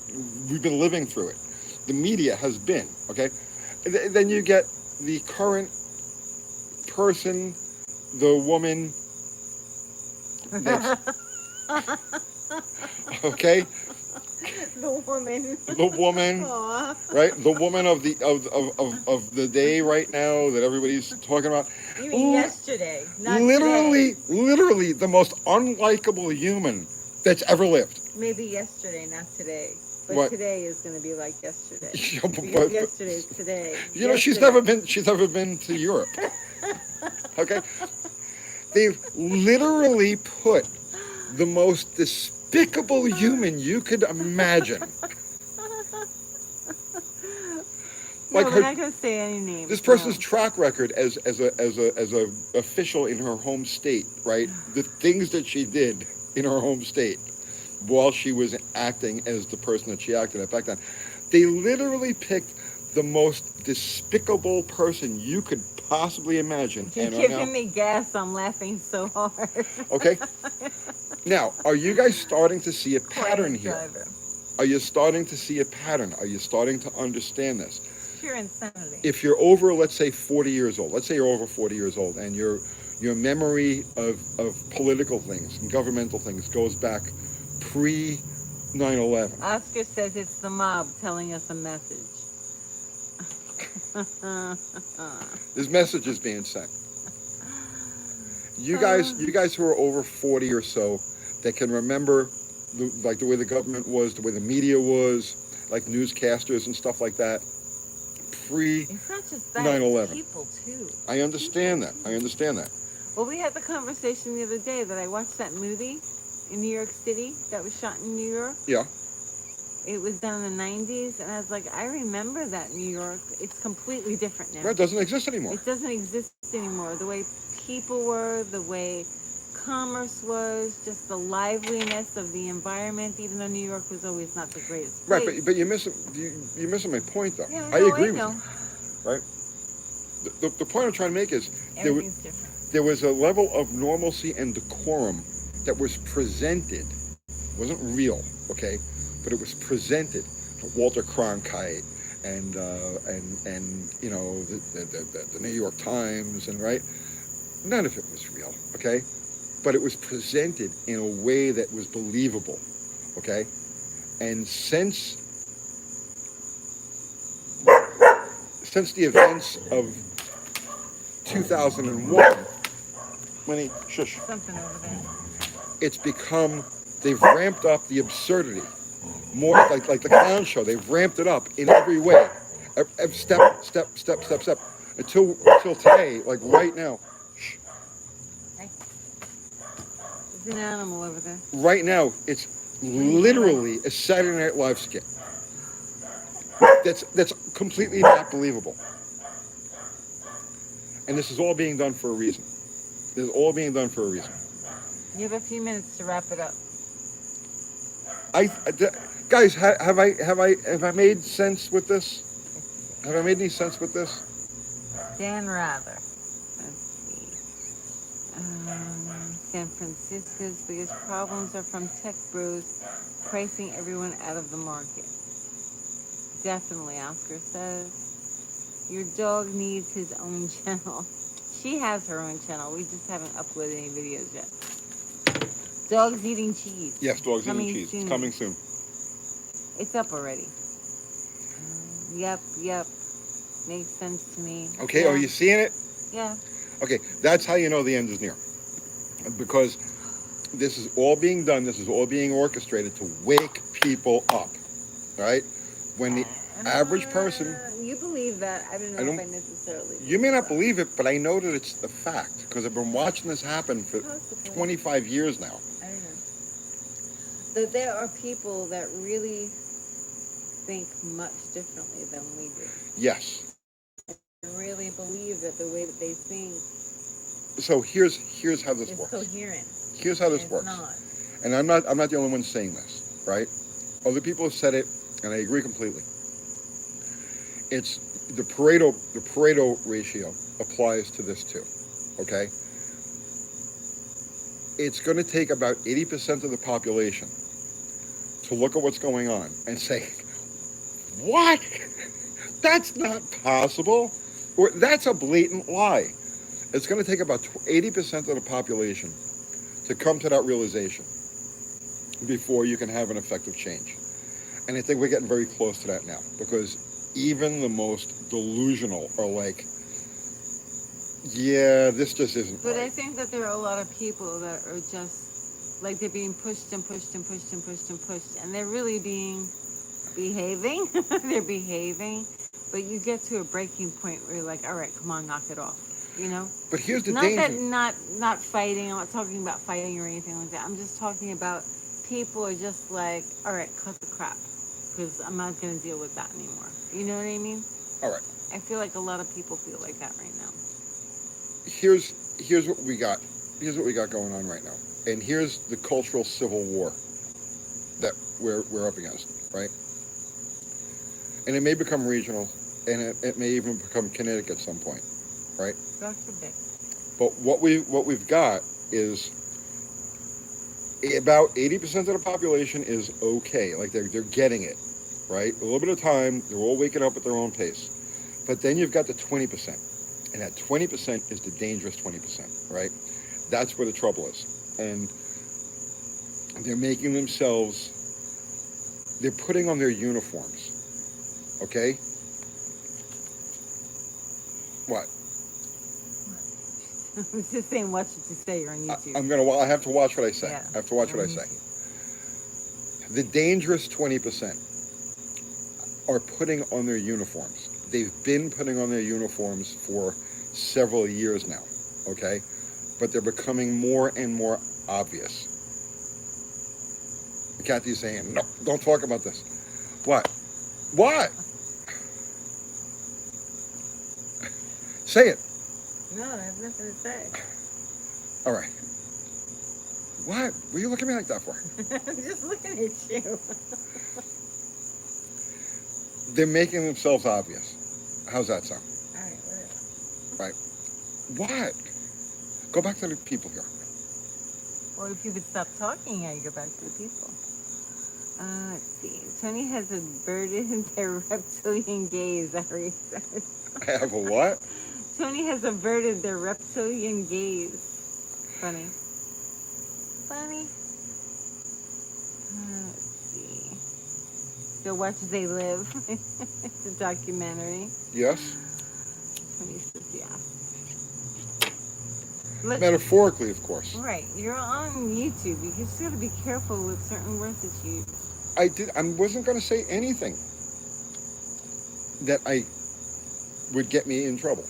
We've been living through it. The media has been. Okay. Then you get the current person, the woman. That's, okay. The woman. The woman. Aww. Right? The woman of the day right now that everybody's talking about. You mean yesterday, not literally, today. literally the most unlikable human that's ever lived. Maybe yesterday, not today. But What? today is going to be like yesterday. Yeah, Because yesterday is today. You know, she's never been to Europe. Okay? They've literally put the most despicable human you could imagine. Like we're not going to say any names. This person's track record as a official in her home state, right? The things that she did in her home state while she was acting as the person that she acted at back then. They literally picked the most despicable person you could possibly imagine. You're giving me gas. I'm laughing so hard. Okay. Now, are you guys starting to see a pattern here? Driver. Are you starting to see a pattern? Are you starting to understand this? Pure insanity. If you're over, let's say 40 years old, let's say you're over 40 years old and your memory of political things and governmental things goes back pre 9/11. Oscar says it's the mob telling us a message. There's messages being sent. You guys who are over 40 or so that can remember the way the government was, the way the media was, like newscasters and stuff like that, It's not just that, 9/11. people too. I understand that. Well, we had the conversation the other day that I watched that movie in New York City that was shot in New York. Yeah. It was done in the 90s, and I was like, I remember that New York. It's completely different now. Right, it doesn't exist anymore. It doesn't exist anymore. The way people were, the way commerce was, just the liveliness of the environment, even though New York was always not the greatest place. Right, but you're missing my point, though. Yeah, I agree with know. you. Right? The point I'm trying to make is Everything's different. there was a level of normalcy and decorum that was presented. It wasn't real, okay? But it was presented. Walter Cronkite and you know the New York Times and right. None of it was real, okay? But it was presented in a way that was believable, okay? And since the events of 2001, Winnie, shush. Something over there. It's become, they've ramped up the absurdity. More like the clown show. They've ramped it up in every way. Step. Until today, like right now. There's an animal over there. Right now, it's literally a Saturday Night Live skit. That's completely not believable. And this is all being done for a reason. This is all being done for a reason. You have a few minutes to wrap it up. Guys, have I made sense with this? Have I made any sense with this? Dan Rather. Let's see. San Francisco's biggest problems are from tech bros pricing everyone out of the market. Definitely, Oscar says. Your dog needs his own channel. She has her own channel. We just haven't uploaded any videos yet. Dogs eating cheese. Yes, dogs Coming eating cheese. soon. It's coming soon. It's up already. Yep. Makes sense to me. Okay, Yeah. are you seeing it? Yeah. Okay, that's how you know the end is near. Because this is all being done, this is all being orchestrated to wake people up, right? When the average person, You believe that? I don't know I if don't. I necessarily. You may not that. believe it, but I know that it's the fact because I've been watching this happen for Possibly. 25 years now. I don't know. That there are people that really think much differently than we do. Yes. And really believe that the way that they think So here's how this is works. coherent. Here's how this It's works. not. And I'm not the only one saying this, right? Other people have said it, and I agree completely. It's the Pareto ratio applies to this too. Okay? It's going to take about 80% of the population to look at what's going on and say, "What? That's not possible." Or that's a blatant lie. It's going to take about 80% of the population to come to that realization before you can have an effective change. And I think we're getting very close to that now because even the most delusional are like, yeah, this just isn't But I right. think that there are a lot of people that are just like they're being pushed and pushed and pushed and pushed and pushed, and they're really behaving. They're behaving, but you get to a breaking point where you're like, all right, come on, knock it off. You know. But here's the Not danger. that not fighting. I'm not talking about fighting or anything like that. I'm just talking about people are just like, all right, cut the crap, because I'm not gonna deal with that anymore. You know what I mean? All right. I feel like a lot of people feel like that right now. Here's what we got. Here's what we got going on right now. And here's the cultural civil war that we're up against, right? And it may become regional, and it may even become kinetic at some point, right? God forbid. But what we've got is about 80% of the population is okay, like they're getting it, right? A little bit of time, they're all waking up at their own pace. But then you've got the 20%, and that 20% is the dangerous 20%, right? That's where the trouble is, and they're making themselves, they're putting on their uniforms, okay? What? I was just saying, watch what you say. You're on YouTube. I have to watch what I say. Yeah, I have to watch you're what I on say. YouTube. The dangerous 20% are putting on their uniforms. They've been putting on their uniforms for several years now, okay? But they're becoming more and more obvious. Kathy's saying, no, don't talk about this. What? What? Say it. No, I have nothing to say. All right. What? What are you looking at me like that for? I'm just looking at you. They're making themselves obvious. How's that sound? All right, whatever. Right. What? Go back to the people here. Well, if you would stop talking, I go back to the people. Let's see. Tony has averted their reptilian gaze. I I have a what? Tony has averted their reptilian gaze. Funny. Funny. Let's see. So watch They Live. It's a documentary. Yes. Tony says, yeah. Look, Metaphorically, of course. right, you're on YouTube. You just got to be careful with certain words that you use. I wasn't going to say anything that would get me in trouble.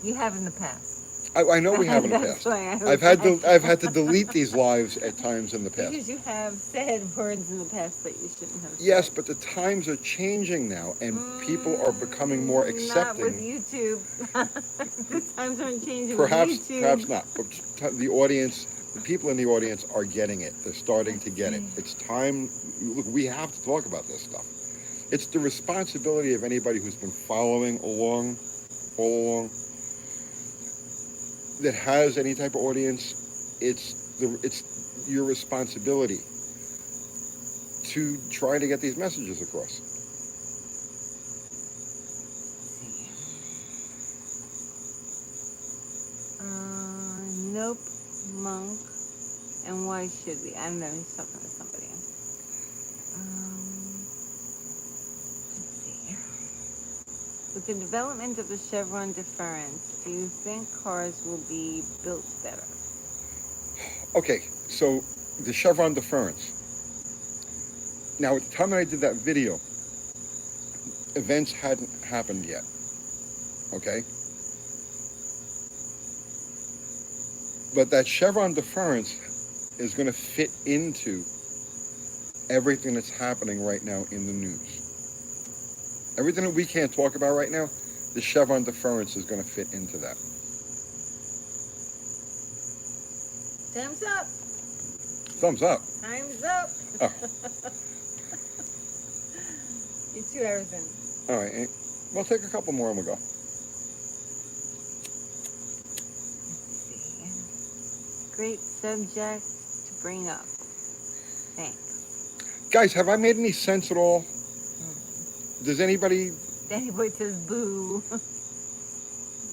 You have in the past. I know we have in the That's past. why I've had to delete these lives at times in the past. Because you have said words in the past that you shouldn't have said. Yes, but the times are changing now, and people are becoming more accepting. Not with YouTube. The times aren't changing Perhaps, with YouTube. perhaps not. But the audience, the people in the audience are getting it. They're starting to get it. It's time. Look, we have to talk about this stuff. It's the responsibility of anybody who's been following along, all along, that has any type of audience. It's your responsibility to try to get these messages across. Nope, monk. And why should we? I don't know. He's talking to somebody. Let's see. With the development of the Chevron deference, do you think cars will be built better? Okay, so the Chevron deference. Now, at the time that I did that video, events hadn't happened yet. Okay? But that Chevron deference is going to fit into everything that's happening right now in the news. Everything that we can't talk about right now, the Chevron deference is going to fit into that. Time's up. Thumbs up. Time's up. Oh. You're 2 hours in. All right. We'll take a couple more and we'll go. Great subject to bring up. Thanks. Guys, have I made any sense at all? Does anybody... Danny Boy says boo.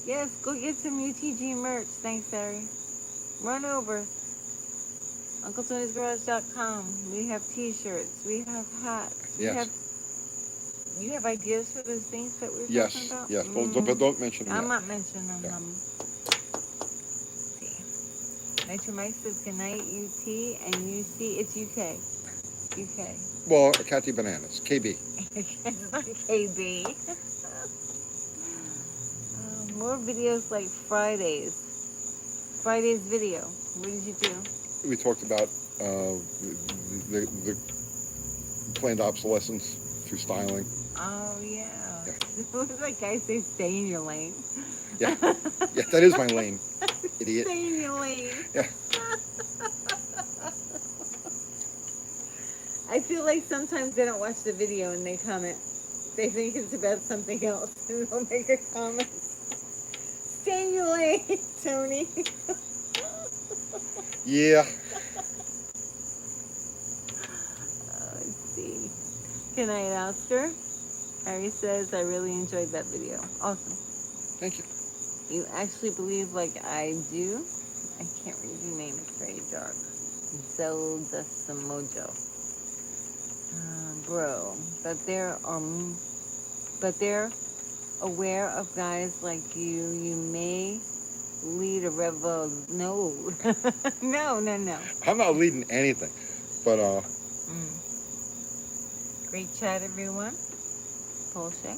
Yes, go get some UTG merch. Thanks, Harry. Run over. UncleTony'sGarage.com. We have t-shirts. We have hats. We Yes. have... You have ideas for those things that we were Yes, talking about? yes. But don't mention them I'm yet. not mentioning them. Yeah. See. Nitro Mike says goodnight, UT, and UC. It's UK. UK. Well, Cathy Bananas. KB. It's not KB. More videos like Fridays. Friday's video. What did you do? We talked about the planned obsolescence through styling. Oh, yeah. What does that guy say? Stay in your lane. Yeah. Yeah, that is my lane, idiot. Stay in your lane. Yeah. I feel like sometimes they don't watch the video and they comment. They think it's about something else and they'll make a comment. Stay in your lane, Tony. Yeah. Let's see. Good night, Oscar. Harry says, I really enjoyed that video. Awesome. Thank you. You actually believe like I do? I can't read your name. It's very dark. Zelda Samojo. Bro. But they're aware of guys like you. You may lead a rebel. No. No. I'm not leading anything, but Great chat, everyone. Polshay.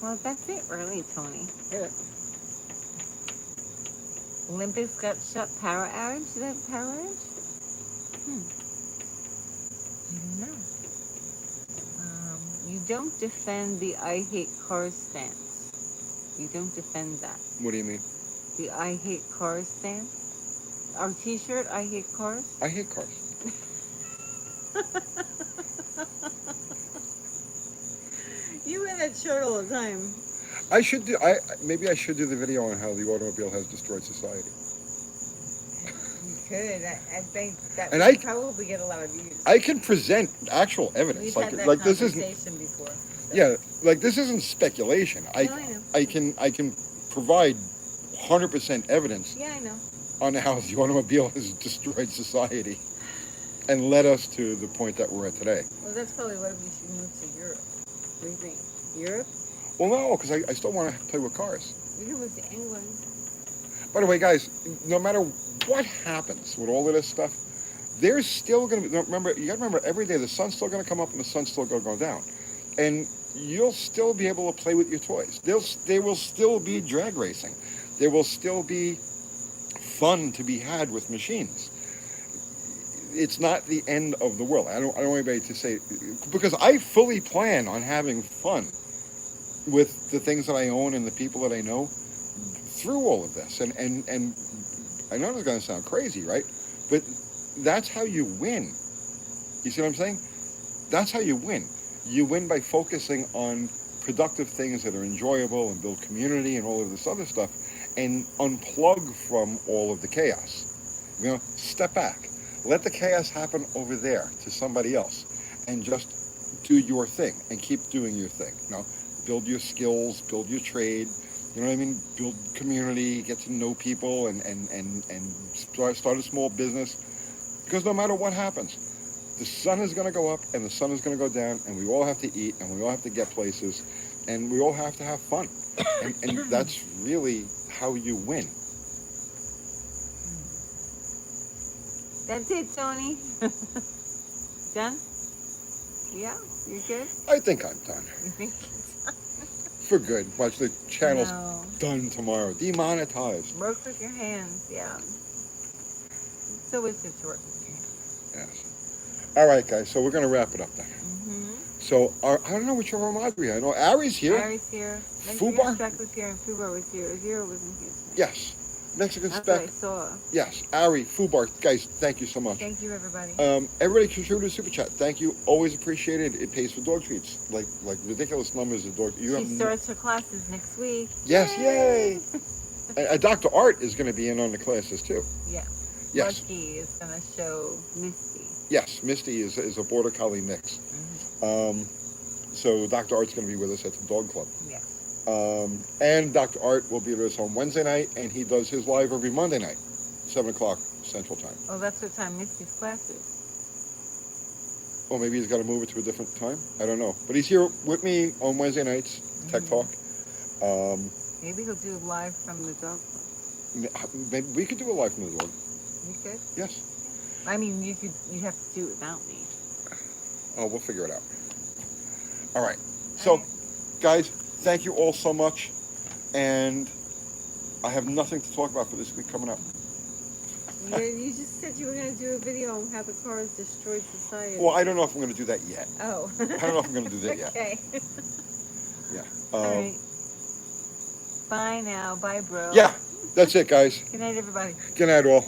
Well, that's it, really, Tony. Here. Olympics got shut. Power outage? Did they have power outage? I don't know. You don't defend the I hate cars stance. You don't defend that. what do you mean? The I hate cars stance. Our t-shirt, I hate cars. I hate cars. You wear that shirt all the time. Maybe I should do the video on how the automobile has destroyed society. You could. I think that And would probably get a lot of views. I can present actual evidence. We've Like had that like this isn't conversation before. So. yeah, like this isn't speculation. No, I know. I can provide 100% evidence Yeah, I know. on how the automobile has destroyed society and led us to the point that we're at today. Well, that's probably why we should move to Europe. What do you think? Europe? Well, no, because I still want to play with cars. We can move to England. By the way, guys, no matter what happens with all of this stuff, there's still going to be, remember, you got to remember, every day the sun's still going to come up and the sun's still going to go down. And you'll still be able to play with your toys. There will still be drag racing. There will still be fun to be had with machines. It's not the end of the world. I don't want anybody to say, because I fully plan on having fun with the things that I own and the people that I know through all of this. And I know it's going to sound crazy, right? But that's how you win. You see what I'm saying? That's how you win. You win by focusing on productive things that are enjoyable and build community and all of this other stuff, and unplug from all of the chaos. You know, step back. Let the chaos happen over there to somebody else, and just do your thing and keep doing your thing. You know, build your skills, build your trade. You know what I mean? Build community, get to know people, and start a small business. Because no matter what happens, the sun is going to go up and the sun is going to go down, and we all have to eat, and we all have to get places, and we all have to have fun. And that's really how you win. That's it, Tony. Done? Yeah, you're good? I think I'm done. You think? For good. Watch the channel's No. done tomorrow. Demonetized. Work with your hands, yeah. It's always good to work with your hands. Yes. All right, guys. So we're going to wrap it up then. Mm-hmm. So I don't know which of our mods we have. I know Ari's here. Ari's here. Fubar? Mexican Spec was here and Fubar was here. Azira wasn't here tonight. Yes. Mexican That's Spec. what I saw. Yes. Ari, Fubar. Guys, thank you so much. Thank you, everybody. Everybody contributed to Super Chat. Thank you. Always appreciated. It pays for dog treats. Like ridiculous numbers of dog. She starts her classes next week. Yes, yay! Dr. Art is going to be in on the classes too. Yeah. Yes. Lucky is going to show Misty. Yes, Misty is a border collie mix. Mm-hmm. So Dr. Art's going to be with us at the dog club. Yeah. And Dr. Art will be with us on Wednesday night, and he does his live every Monday night, 7 o'clock Central Time. Oh, that's what time Misty's class is. Or maybe he's got to move it to a different time. I don't know. But he's here with me on Wednesday nights, Tech Talk. Maybe he'll do live from the dog club. Maybe we could do a live from the dog. You could? Yes. I mean, you'd have to do it without me. Oh, we'll figure it out. All right. So, guys, thank you all so much. And I have nothing to talk about for this week coming up. You just said you were going to do a video on how the cars destroyed society. Well, I don't know if I'm going to do that yet. Oh. I don't know if I'm going to do that yet. Okay. Yeah. All right. Bye now. Bye, bro. Yeah, that's it, guys. Good night, everybody. Good night, all.